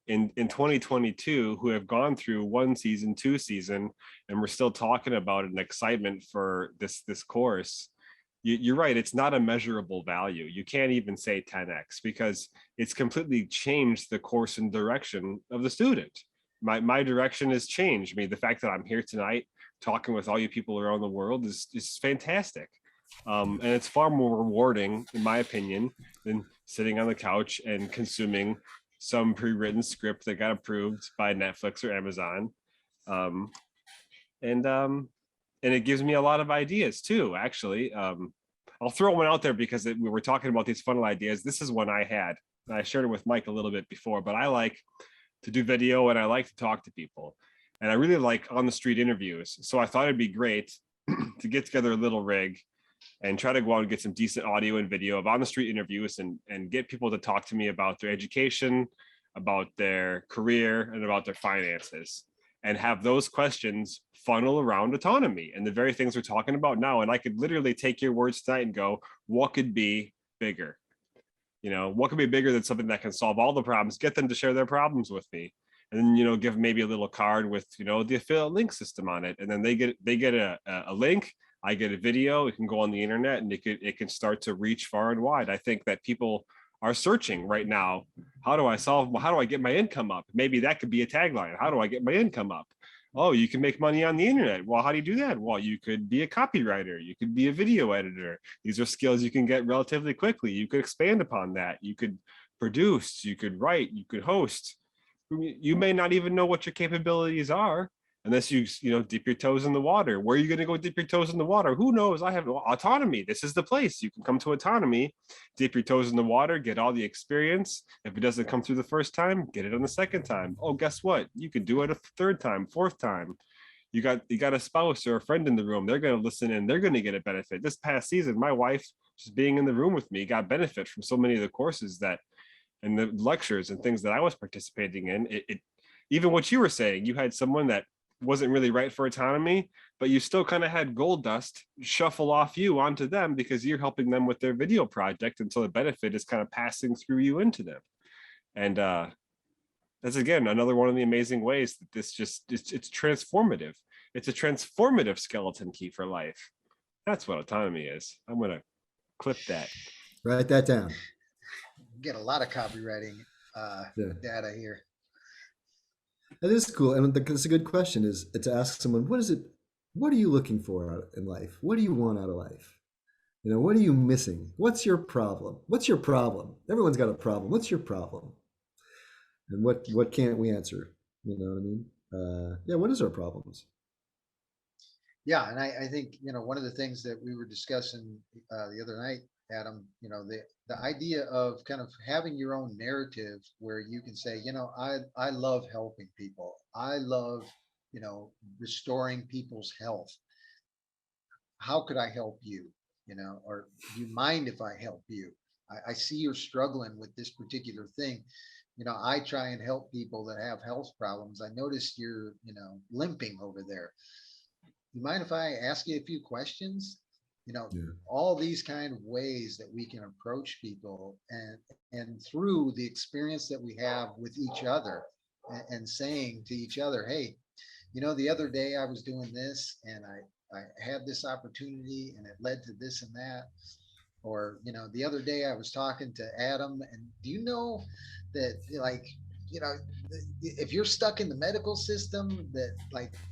in 2022 who have gone through 1 season, 2 season, and we're still talking about an excitement for this course, you're right. It's not a measurable value. You can't even say 10x, because it's completely changed the course and direction of the student. My direction has changed. The fact that I'm here tonight talking with all you people around the world is fantastic. And it's far more rewarding, in my opinion, than sitting on the couch and consuming some pre-written script that got approved by Netflix or Amazon. And it gives me a lot of ideas too, actually. I'll throw one out there because we were talking about these funnel ideas. This is one I had. I shared it with Mike a little bit before, but I like to do video and I like to talk to people. And I really like on the street interviews. So I thought it'd be great to get together a little rig and try to go out and get some decent audio and video of on the street interviews and get people to talk to me about their education, about their career, and about their finances, and have those questions funnel around autonomy and the very things we're talking about now. And I could literally take your words tonight and go, what could be bigger? What could be bigger than something that can solve all the problems, get them to share their problems with me. And then, give maybe a little card with, the affiliate link system on it. And then they get a link, I get a video, it can go on the internet, and it can start to reach far and wide. I think that people are searching right now. How do I get my income up? Maybe that could be a tagline. How do I get my income up? Oh, you can make money on the internet. Well, how do you do that? Well, you could be a copywriter. You could be a video editor. These are skills you can get relatively quickly. You could expand upon that. You could produce, you could write, you could host. You may not even know what your capabilities are unless you dip your toes in the water. Where are you going to go dip your toes in the water? Who knows? I have Autonomy. This is the place. You can come to Autonomy, dip your toes in the water, get all the experience. If it doesn't come through the first time, get it on the second time. Oh, guess what? You could do it a third time, fourth time. You got a spouse or a friend in the room. They're going to listen in. They're going to get a benefit. This past season, my wife, just being in the room with me, got benefit from so many of the courses that and the lectures and things that I was participating in, it even what you were saying, you had someone that wasn't really right for autonomy, but you still kind of had gold dust shuffle off you onto them because you're helping them with their video project until the benefit is kind of passing through you into them. And that's again another one of the amazing ways that this just it's transformative. It's a transformative skeleton key for life. That's what autonomy is. I'm gonna clip that. Write that down. Get a lot of copywriting Yeah. data here. That is cool. And it's a good question is to ask someone, what are you looking for in life? What do you want out of life? You know, what are you missing? What's your problem? What's your problem? Everyone's got a problem. What's your problem? And what can't we answer? You know what I mean? Yeah, what is our problems? Yeah, and I think, one of the things that we were discussing the other night, Adam, the idea of kind of having your own narrative where you can say, I love helping people. I love, restoring people's health. How could I help you? Or do you mind if I help you? I see you're struggling with this particular thing. I try and help people that have health problems. I noticed you're, limping over there. You mind if I ask you a few questions? All these kind of ways that we can approach people and through the experience that we have with each other and saying to each other, hey, the other day I was doing this and I had this opportunity and it led to this and that. Or, the other day I was talking to Adam, and do you know that, if you're stuck in the medical system, that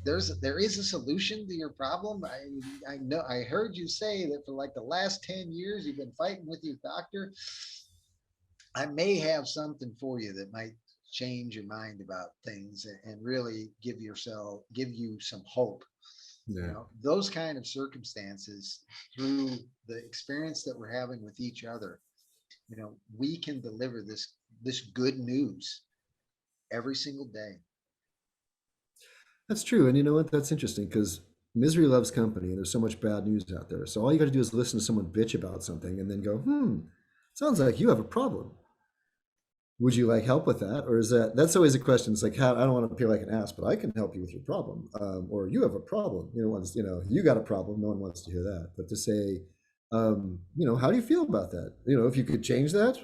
there is a solution to your problem. I know I heard you say that for the last 10 years you've been fighting with your doctor. I may have something for you that might change your mind about things and really give you some hope. Yeah. Those kind of circumstances, through the experience that we're having with each other, we can deliver this good news every single day. That's true. And you know what? That's interesting because misery loves company and there's so much bad news out there. So all you got to do is listen to someone bitch about something and then go, sounds like you have a problem. Would you like help with that? Or is that's always a question. It's like, I don't want to appear like an ass, but I can help you with your problem. Or you have a problem. You got a problem. No one wants to hear that. But to say, how do you feel about that? If you could change that,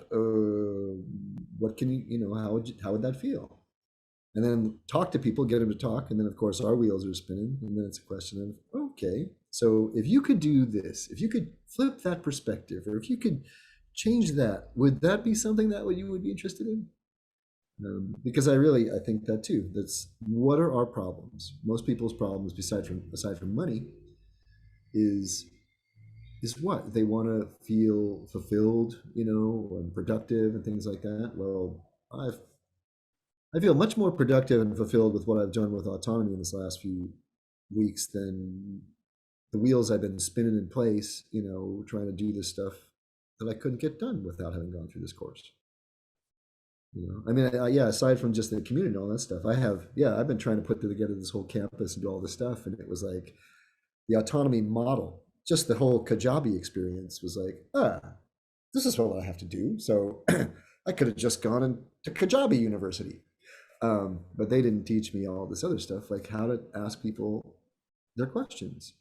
what can you, how would that feel? And then talk to people, get them to talk. And then of course our wheels are spinning. And then it's a question of, okay, so if you could do this, if you could flip that perspective, or if you could change that, would that be something that you would be interested in? Because I think that too. That's what are our problems? Most people's problems, aside from money, is what they want to feel fulfilled, and productive and things like that. Well, I feel much more productive and fulfilled with what I've done with autonomy in this last few weeks than the wheels I've been spinning in place, trying to do this stuff that I couldn't get done without having gone through this course. Aside from just the community and all that stuff, I've been trying to put together this whole campus and do all this stuff. And it was like the autonomy model, just the whole Kajabi experience was like, this is what I have to do. So I could have just gone to Kajabi University. But they didn't teach me all this other stuff, like how to ask people those questions,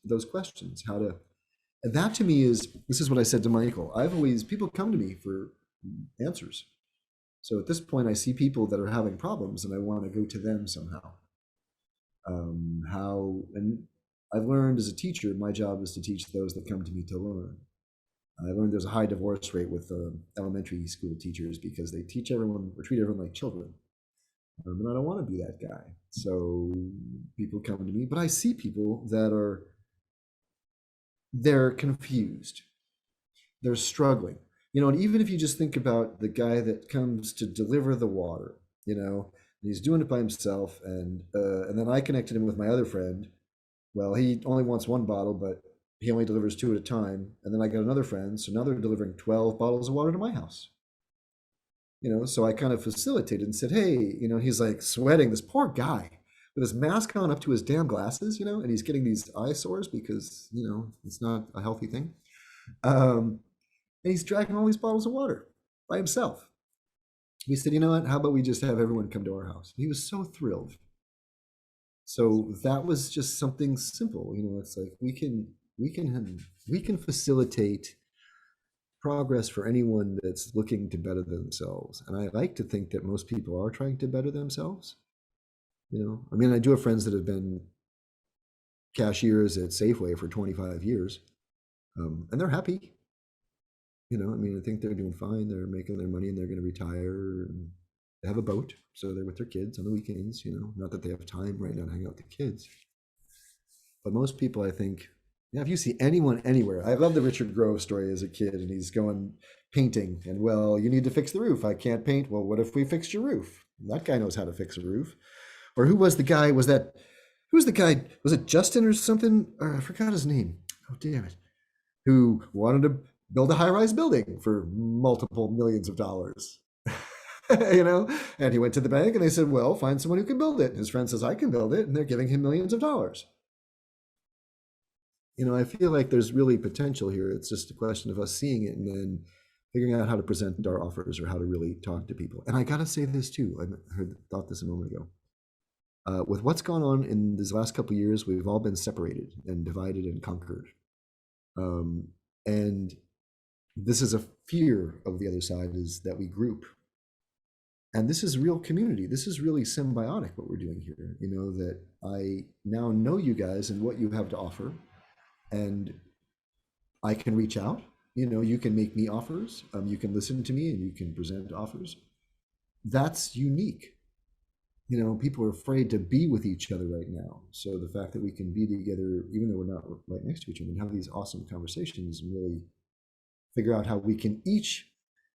and that to me this is what I said to Michael. People come to me for answers. So at this point I see people that are having problems and I want to go to them somehow. And I've learned as a teacher, my job is to teach those that come to me to learn. I learned there's a high divorce rate with elementary school teachers because they treat everyone like children. And I don't want to be that guy. So people come to me, but I see people that they're confused. They're struggling. And even if you just think about the guy that comes to deliver the water, and he's doing it by himself, and then I connected him with my other friend. Well, he only wants one bottle, but he only delivers 2 at a time. And then I got another friend, so now they're delivering 12 bottles of water to my house. So I kind of facilitated and said, hey, he's like sweating, this poor guy with his mask on up to his damn glasses, and he's getting these eye sores because, it's not a healthy thing. And he's dragging all these bottles of water by himself. we said, you know what, how about we just have everyone come to our house? He was so thrilled. So that was just something simple, you know. It's like we can facilitate progress for anyone that's looking to better themselves. And I like to think that most people are trying to better themselves. You know, I mean, I do have friends that have been cashiers at Safeway for 25 years, and they're happy. You know, I mean, I think they're doing fine. They're making their money and they're going to retire. And they have a boat, so they're with their kids on the weekends, you know, not that they have time right now to hang out with the kids. But most people, I think, yeah, if you see anyone anywhere, I love the Richard Grove story as a kid, and he's going painting, and well, you need to fix the roof. I can't paint. Well, what if we fixed your roof? That guy knows how to fix a roof. Or who was the guy? Was the guy? Was it Justin or something? Or I forgot his name. Oh, damn it. Who wanted to build a high-rise building for multiple millions of dollars. You know, and he went to the bank and they said, well, find someone who can build it. And his friend says, I can build it. And they're giving him millions of dollars. You know, I feel like there's really potential here. It's just a question of us seeing it and then figuring out how to present our offers or how to really talk to people. And I got to say this too. I thought this a moment ago. With what's gone on in these last couple of years, we've all been separated and divided and conquered. And this is a fear of the other side, is that we group. And this is real community. This is really symbiotic, what we're doing here. You know, that I now know you guys and what you have to offer, and I can reach out. You know, you can make me offers. You can listen to me and you can present offers. That's unique. You know, people are afraid to be with each other right now. So the fact that we can be together, even though we're not right next to each other, and have these awesome conversations and really figure out how we can each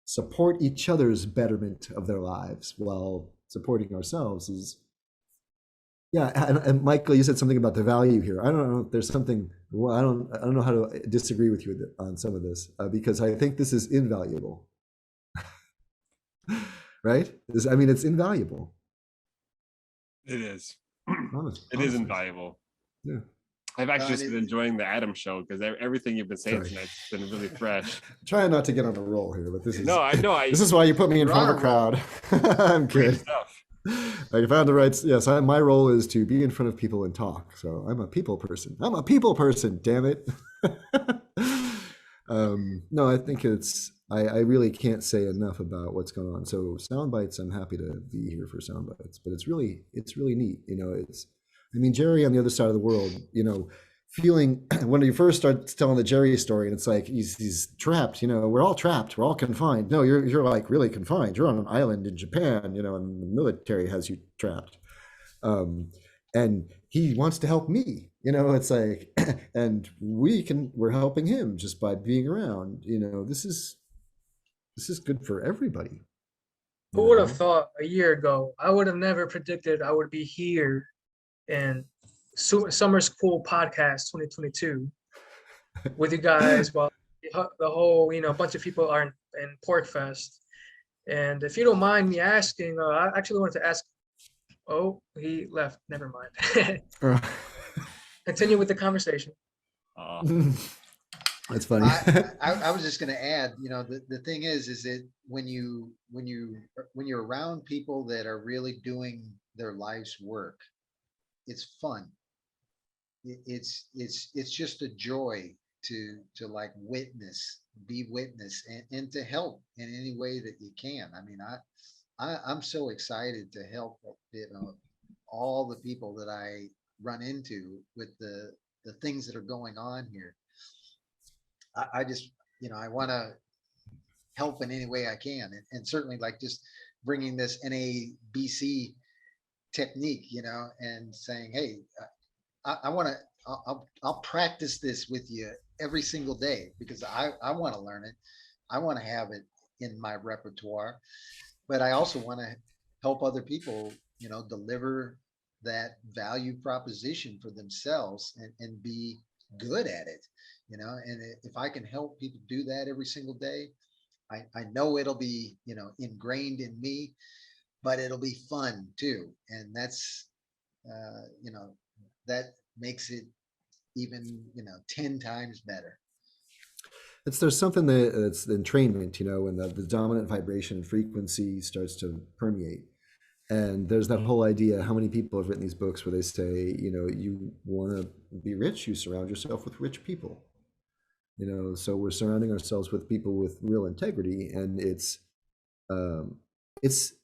support each other's betterment of their lives while supporting ourselves is, yeah. And Michael, you said something about the value here. I don't know if there's something, well, I don't know how to disagree with you on some of this, because I think this is invaluable. Right? I mean, it's invaluable. It is. Honestly. It is invaluable. Yeah. I've actually just been enjoying the Adam show because everything you've been saying tonight has been really fresh. Trying not to get on a roll here, but this is this is why you put me in front of a crowd. I'm good. I found the right. Yes, my role is to be in front of people and talk. So I'm a people person. I'm a people person. Damn it. No, I think it's. I really can't say enough about what's going on. So sound bites. I'm happy to be here for sound bites, but it's really neat. You know, I mean, Jerry on the other side of the world, you know, feeling when you first start telling the Jerry story, and it's like he's trapped. You know, we're all trapped. We're all confined. No, you're like really confined. You're on an island in Japan. You know, and the military has you trapped. And he wants to help me. You know, it's like, and we're helping him just by being around. You know, this is good for everybody. Who would have thought a year ago? I would have never predicted I would be here in Summer School Podcast 2022 with you guys while the whole, you know, bunch of people are in PorcFest. And if you don't mind me asking, I actually wanted to ask, oh, he left, never mind. Continue with the conversation. That's funny. I was just going to add, you know, the thing is that when you're around people that are really doing their life's work, it's fun. It's just a joy to like be witness and to help in any way that you can. I mean, I'm so excited to help, you know, all the people that I run into with the things that are going on here. I just, you know, I want to help in any way I can. And certainly like just bringing this NABC technique, you know, and saying, hey, I'll practice this with you every single day because I want to learn it. I want to have it in my repertoire, but I also want to help other people, you know, deliver that value proposition for themselves and be good at it, you know. And if I can help people do that every single day, I know it'll be, you know, ingrained in me, but it'll be fun too. And that's, you know, that makes it even, you know, 10 times better. there's something that's the entrainment, you know, when the dominant vibration and frequency starts to permeate. And there's that whole idea, how many people have written these books where they say, you know, you want to be rich, you surround yourself with rich people. You know, so we're surrounding ourselves with people with real integrity, and it's it's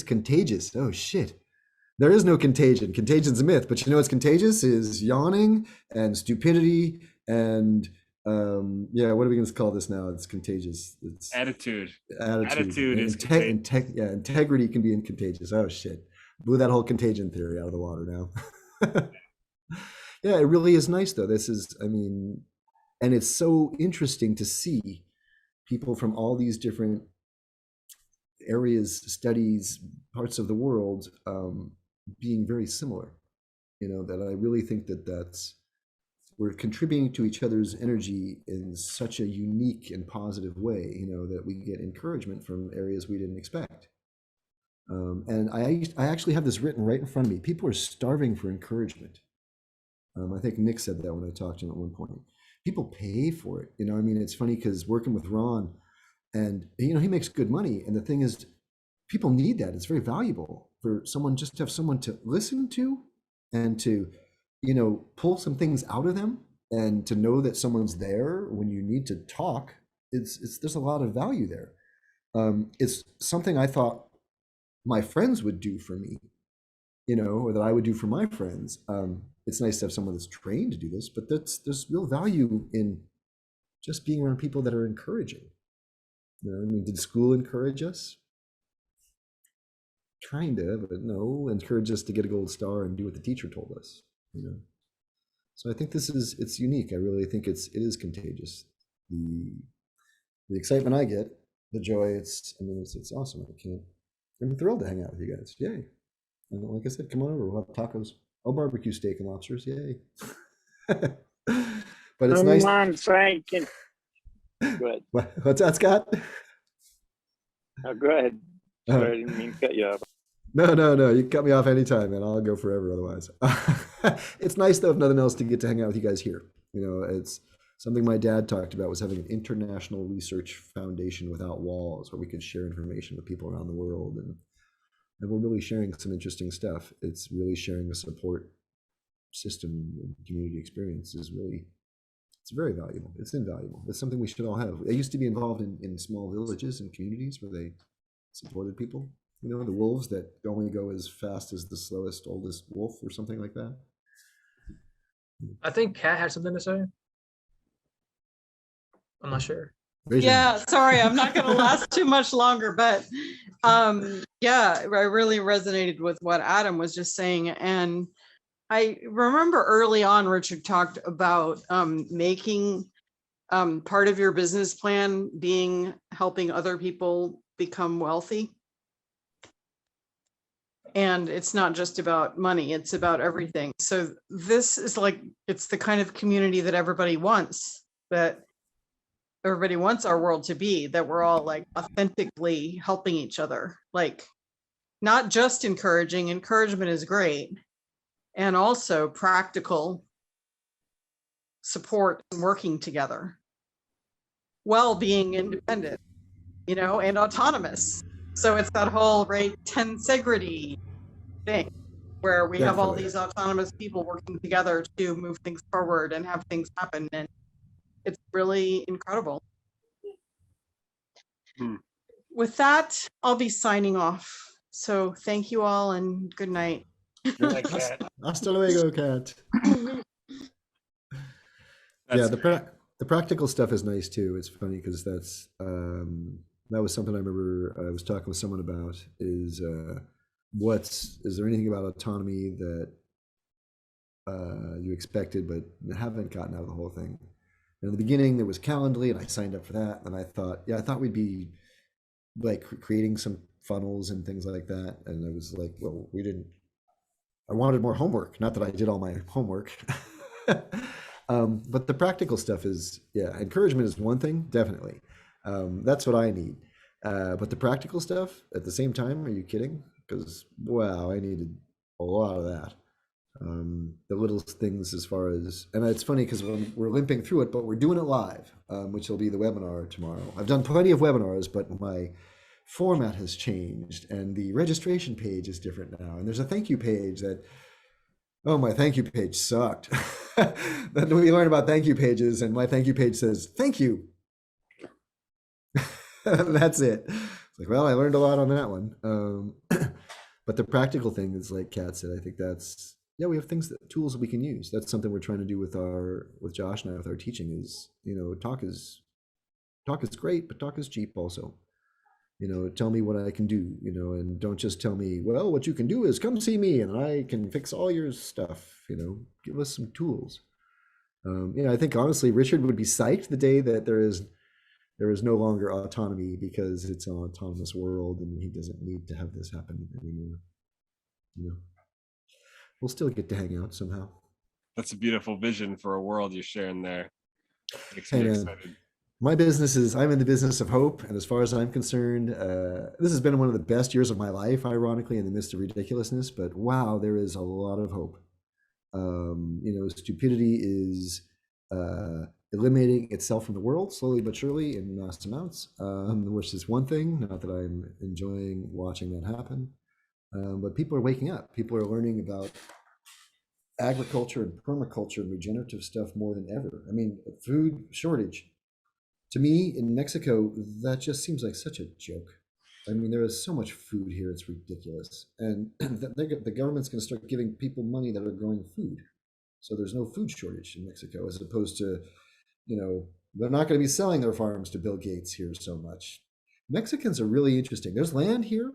contagious. Oh shit. There is no contagion. Contagion's a myth, but you know what's contagious is yawning and stupidity and yeah, what are we going to call this now? It's contagious. It's Attitude. attitude. is contagious. Yeah, integrity can be contagious. Oh shit. Blew that whole contagion theory out of the water now. Yeah, it really is nice though. This is, I mean, and it's so interesting to see people from all these different areas, studies, parts of the world being very similar. You know, that I really think that's we're contributing to each other's energy in such a unique and positive way, you know, that we get encouragement from areas we didn't expect. And I actually have this written right in front of me. People are starving for encouragement. I think Nick said that when I talked to him at one point. People pay for it. You know, I mean, it's funny because working with Ron, and you know, he makes good money. And the thing is, people need that. It's very valuable for someone just to have someone to listen to and to, you know, pull some things out of them, and to know that someone's there when you need to talk. It's there's a lot of value there. It's something I thought my friends would do for me, you know, or that I would do for my friends. It's nice to have someone that's trained to do this, but there's real value in just being around people that are encouraging. You know, I mean, did school encourage us? Kind of, but no, encourage us to get a gold star and do what the teacher told us, you know. So I think it's unique. I really think it is contagious. The excitement I get, the joy, it's awesome. I'm thrilled to hang out with you guys. Yay. And like I said, come on over, we'll have tacos. I'll barbecue steak and lobsters, yay. But it's nice. Come on, Frank. Go ahead. What's that, Scott? Oh, go ahead. Sorry, I didn't mean to cut you off. No. You can cut me off anytime, man. I'll go forever otherwise. It's nice, though, if nothing else, to get to hang out with you guys here. You know, it's something my dad talked about, was having an international research foundation without walls, where we could share information with people around the world. And we're really sharing some interesting stuff. It's really sharing a support system and community experience is really, it's very valuable. It's invaluable. It's something we should all have. I used to be involved in small villages and communities where they supported people. You know, the wolves that only go as fast as the slowest, oldest wolf or something like that. I think Kat had something to say. I'm not sure. Yeah, sorry, I'm not going to last too much longer, but yeah, I really resonated with what Adam was just saying. And I remember early on, Richard talked about making part of your business plan being helping other people become wealthy. And it's not just about money, it's about everything. So this is like, it's the kind of community that everybody wants, our world to be, that we're all like authentically helping each other. Like, not just encouragement is great, and also practical support and working together while being independent, you know, and autonomous. So it's that whole tensegrity thing where we have all these autonomous people working together to move things forward and have things happen. And it's really incredible. With that, I'll be signing off. So thank you all and good night. Good night, Kat. Hasta luego, Kat. Yeah, the practical stuff is nice too. It's funny because that was something I remember I was talking with someone about, is there anything about autonomy that you expected but haven't gotten out of the whole thing? And in the beginning there was Calendly, and I signed up for that, and I thought we'd be like creating some funnels and things like that, and I was like, well, I wanted more homework, not that I did all my homework. But the practical stuff is, yeah, encouragement is one thing, definitely. That's what I need. But the practical stuff at the same time, are you kidding? Because, wow, I needed a lot of that. The little things as far as, and it's funny because we're limping through it, but we're doing it live, which will be the webinar tomorrow. I've done plenty of webinars, but my format has changed and the registration page is different now. And there's a thank you page that, oh, my thank you page sucked. Then we learn about thank you pages, and my thank you page says, thank you. That's it. It's like, well, I learned a lot on that one. But the practical thing is, like Kat said, I think that's, yeah, we have tools that we can use. That's something we're trying to do with Josh and I with our teaching is, talk is great, but talk is cheap also. Tell me what I can do, and don't just tell me, well, what you can do is come see me and I can fix all your stuff, give us some tools. I think honestly, Richard would be psyched the day that there is no longer autonomy because it's an autonomous world and he doesn't need to have this happen anymore. We'll still get to hang out somehow. That's a beautiful vision for a world you're sharing there. Makes Hey, me man. excited. My business is, I'm in the business of hope. And as far as I'm concerned, this has been one of the best years of my life, ironically, in the midst of ridiculousness. But wow, there is a lot of hope. Stupidity is eliminating itself from the world slowly but surely in mass amounts, which is one thing. Not that I'm enjoying watching that happen. But people are waking up. People are learning about agriculture and permaculture and regenerative stuff more than ever. I mean, food shortage. To me, in Mexico, that just seems like such a joke. I mean, there is so much food here, it's ridiculous. And the government's going to start giving people money that are growing food. So there's no food shortage in Mexico, as opposed to, they're not going to be selling their farms to Bill Gates here so much. Mexicans are really interesting. There's land here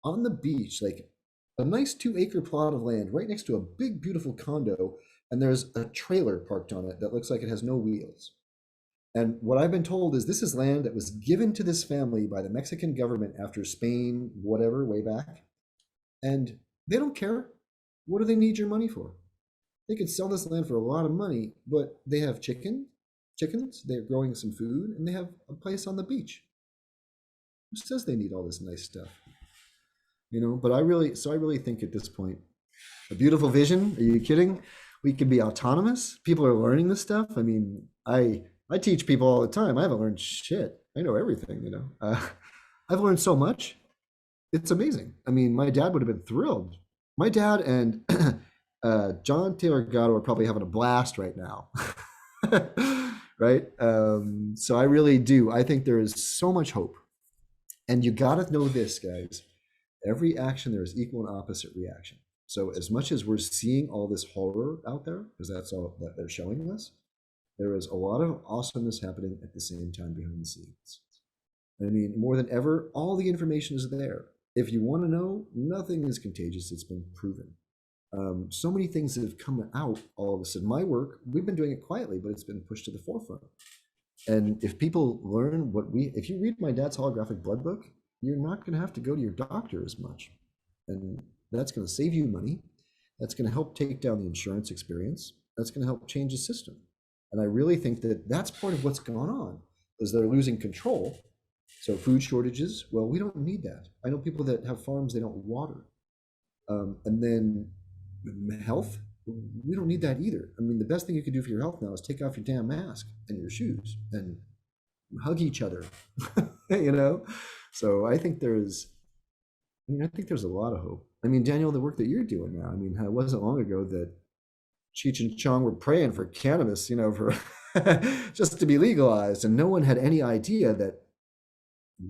on the beach, like a nice 2-acre plot of land right next to a big, beautiful condo. And there's a trailer parked on it that looks like it has no wheels. And what I've been told is this is land that was given to this family by the Mexican government after Spain, whatever, way back. And they don't care. What do they need your money for? They could sell this land for a lot of money, but they have chickens, they're growing some food, and they have a place on the beach. Who says they need all this nice stuff? But I really think at this point, a beautiful vision. Are you kidding? We could be autonomous. People are learning this stuff. I mean, I teach people all the time. I haven't learned shit. I know everything, I've learned so much. It's amazing. I mean, my dad would have been thrilled. My dad and John Taylor Gatto are probably having a blast right now. Right? So I really do. I think there is so much hope. And you got to know this, guys. Every action, there is equal and opposite reaction. So as much as we're seeing all this horror out there, because that's all that they're showing us, there is a lot of awesomeness happening at the same time behind the scenes. I mean, more than ever, all the information is there. If you want to know, nothing is contagious. It's been proven. So many things that have come out all of a sudden. My work, we've been doing it quietly, but it's been pushed to the forefront. And if people learn if you read my dad's holographic blood book, you're not going to have to go to your doctor as much. And that's going to save you money. That's going to help take down the insurance experience. That's going to help change the system. And I really think that that's part of what's going on, is they're losing control. So food shortages, well, we don't need that. I know people that have farms they don't water. And then health, we don't need that either. I mean, the best thing you can do for your health now is take off your damn mask and your shoes and hug each other, So I think there's a lot of hope. I mean, Daniel, the work that you're doing now, I mean, it wasn't long ago that Cheech and Chong were praying for cannabis, for just to be legalized. And no one had any idea that,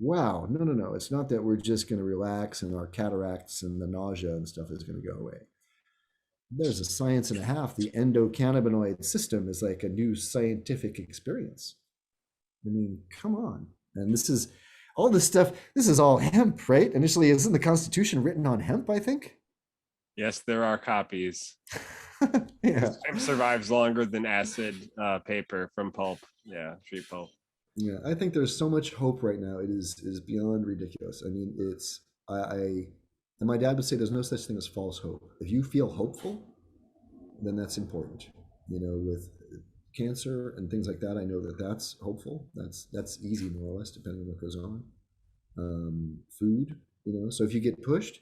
wow, no. It's not that we're just going to relax and our cataracts and the nausea and stuff is going to go away. There's a science and a half. The endocannabinoid system is like a new scientific experience. I mean, come on. And this is all this stuff. This is all hemp, right? Initially, isn't the Constitution written on hemp, I think? Yes, there are copies. Yeah. Hemp survives longer than acid paper from pulp. Yeah, tree pulp. Yeah, I think there's so much hope right now. It is beyond ridiculous. I mean, and my dad would say there's no such thing as false hope. If you feel hopeful, then that's important. With cancer and things like that, I know that that's hopeful. That's easy, more or less, depending on what goes on. Food, so if you get pushed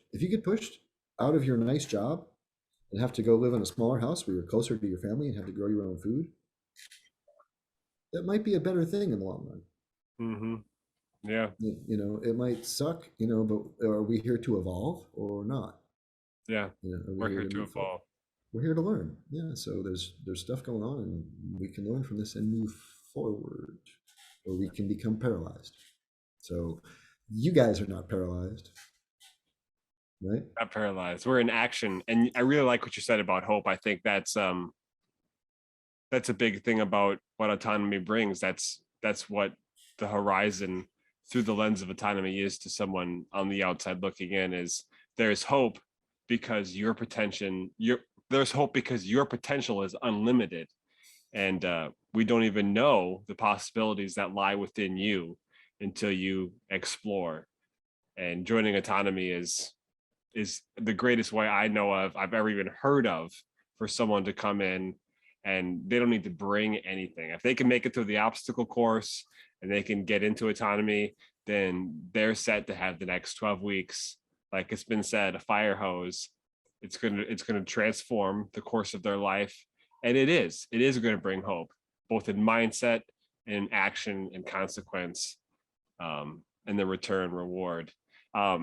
out of your nice job and have to go live in a smaller house where you're closer to your family and have to grow your own food, that might be a better thing in the long run. Mm-hmm. Yeah. You know, it might suck, you know, but are we here to evolve or not? Yeah. You know, are we We're here to move forward? evolve. We're here to learn. Yeah. So there's stuff going on, and we can learn from this and move forward, or we can become paralyzed. So you guys are not paralyzed, right? Not paralyzed. We're in action. And I really like what you said about hope. I think that's a big thing about what autonomy brings. That's what the horizon through the lens of autonomy is to someone on the outside looking in. Is there's hope because there's hope because your potential is unlimited, and we don't even know the possibilities that lie within you until you explore. And joining autonomy is the greatest way I know of, I've ever even heard of, for someone to come in, and they don't need to bring anything. If they can make it through the obstacle course and they can get into autonomy, then they're set to have the next 12 weeks, like it's been said, a fire hose. It's gonna transform the course of their life. And it is going to bring hope, both in mindset and action and consequence, and the return reward. I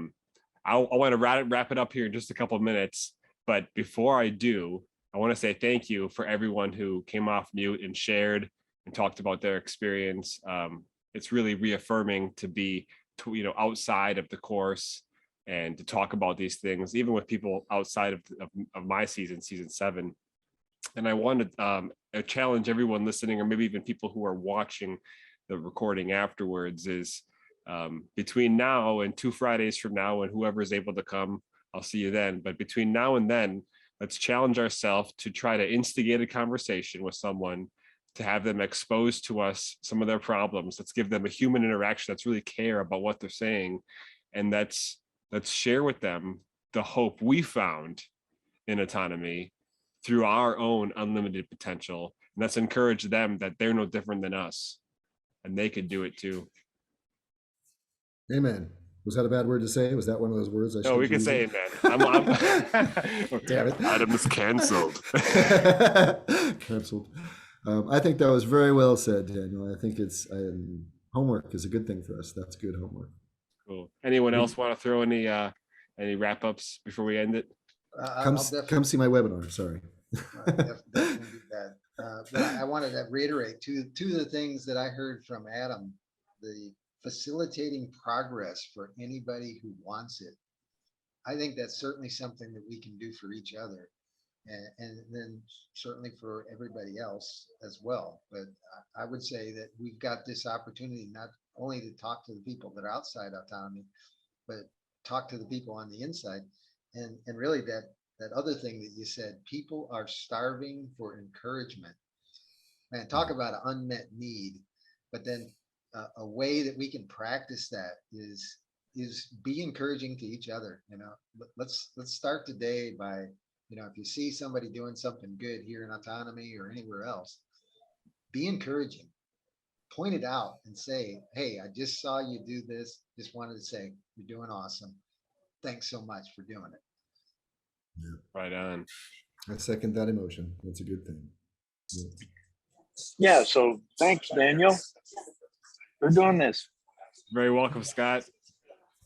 want to wrap it up here in just a couple of minutes, but before I do, I want to say thank you for everyone who came off mute and shared and talked about their experience. It's really reaffirming to be, outside of the course and to talk about these things, even with people outside of my season 7. And I wanted to challenge everyone listening, or maybe even people who are watching the recording afterwards, is between now and 2 Fridays from now, and whoever is able to come, I'll see you then. But between now and then, let's challenge ourselves to try to instigate a conversation with someone, to have them expose to us some of their problems. Let's give them a human interaction. Let's really care about what they're saying. And let's share with them the hope we found in autonomy through our own unlimited potential. And let's encourage them that they're no different than us, and they could do it too. Amen. Was that a bad word to say? Was that one of those words I should? No, we can say amen. I'm Damn it. Adam is canceled. Canceled. I think that was very well said, Daniel. I think homework is a good thing for us. That's good homework. Cool. Anyone else want to throw any wrap ups before we end it? Come see my webinar. Sorry. Definitely do that. But I wanted to reiterate two of the things that I heard from Adam: the facilitating progress for anybody who wants it. I think that's certainly something that we can do for each other, and then certainly for everybody else as well. But I would say that we've got this opportunity not only to talk to the people that are outside autonomy, but talk to the people on the inside. And really that other thing that you said, people are starving for encouragement. Man, talk about an unmet need. But then a way that we can practice that is be encouraging to each other. Let's start today by, if you see somebody doing something good here in autonomy or anywhere else, be encouraging, point it out and say, hey, I just saw you do this. Just wanted to say, you're doing awesome. Thanks so much for doing it. Yeah. Right on. I second that emotion. That's a good thing. Yeah, so thanks, Daniel, for doing this. Very welcome, Scott.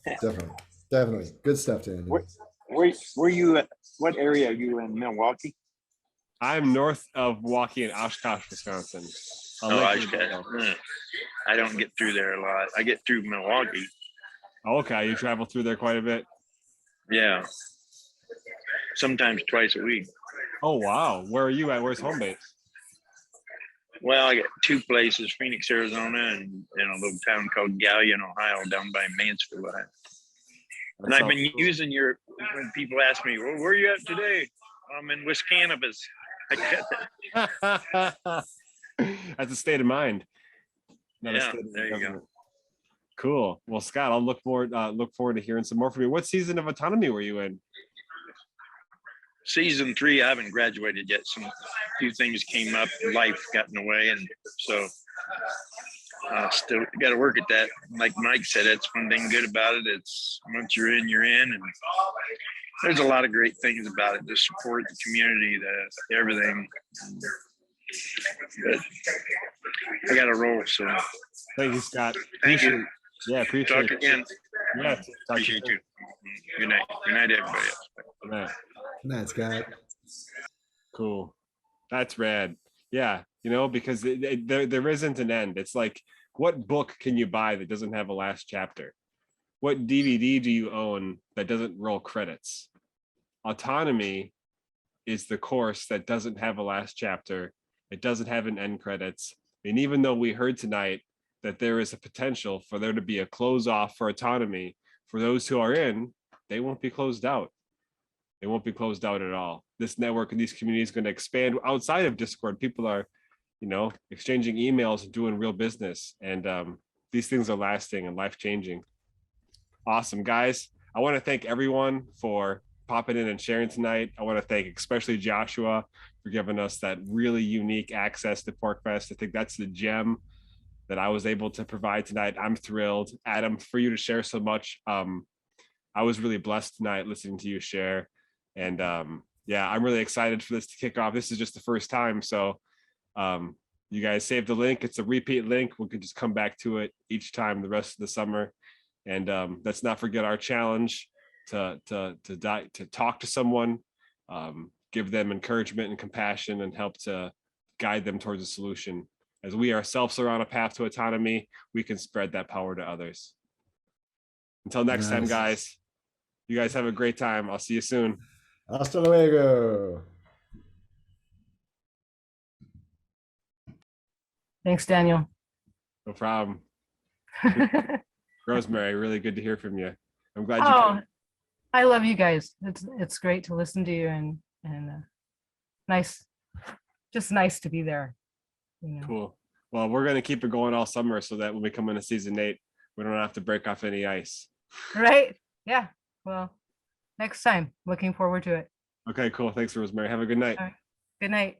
Definitely. Good stuff, Daniel. Where you at? What area are you in? Milwaukee? I'm north of Milwaukee in Oshkosh, Wisconsin. I don't get through there a lot. I get through Milwaukee. Okay, you travel through there quite a bit. Yeah. Sometimes twice a week. Oh, wow. Where are you at? Where's home base? Well, I got 2 places, Phoenix, Arizona, and a little town called Galion, Ohio, down by Mansfield. And I've been using when people ask me, well, where are you at today? I'm in Wiscannabis. That's a state of mind. There you go. Cool. Well, Scott, I'll look forward to hearing some more from you. What season of autonomy were you in? Season 3. I haven't graduated yet. Some few things came up, life got in the way, and so still got to work at that. Like Mike said, that's one thing good about it. It's once you're in, and there's a lot of great things about it. The support, the community, the everything. But I got to roll. So Thank you, Scott. thank you. Yeah, appreciate Talk it. again. Yeah, talk to you Appreciate soon. you. Good night. Good night, everybody else. Good night. Good night, Scott. Cool. That's rad. Yeah, because there isn't an end. It's like, what book can you buy that doesn't have a last chapter? What DVD do you own that doesn't roll credits? Autonomy is the course that doesn't have a last chapter. It doesn't have an end credits. And even though we heard tonight that there is a potential for there to be a close off for autonomy, for those who are in, they won't be closed out. They won't be closed out at all. This network and these communities are going to expand outside of Discord. People are, exchanging emails and doing real business. And these things are lasting and life-changing. Awesome, guys. I want to thank everyone for popping in and sharing tonight. I want to thank especially Joshua for giving us that really unique access to PorcFest. I think that's the gem that I was able to provide tonight. I'm thrilled. Adam, for you to share so much. I was really blessed tonight listening to you share. And yeah, I'm really excited for this to kick off. This is just the first time. So you guys save the link. It's a repeat link. We could just come back to it each time the rest of the summer. And let's not forget our challenge to talk to someone, give them encouragement and compassion, and help to guide them towards a solution. As we ourselves are on a path to autonomy, we can spread that power to others. Until next time, guys, you guys have a great time. I'll see you soon. Hasta luego. Thanks, Daniel. No problem. Rosemary, really good to hear from you. I'm glad you Oh, came. I love you guys. It's great to listen to you and nice, just nice to be there. Cool. Well, we're going to keep it going all summer so that when we come into season 8, we don't have to break off any ice. Right? Yeah. Well, next time. Looking forward to it. Okay, cool. Thanks, Rosemary. Have a good night. All right. Good night.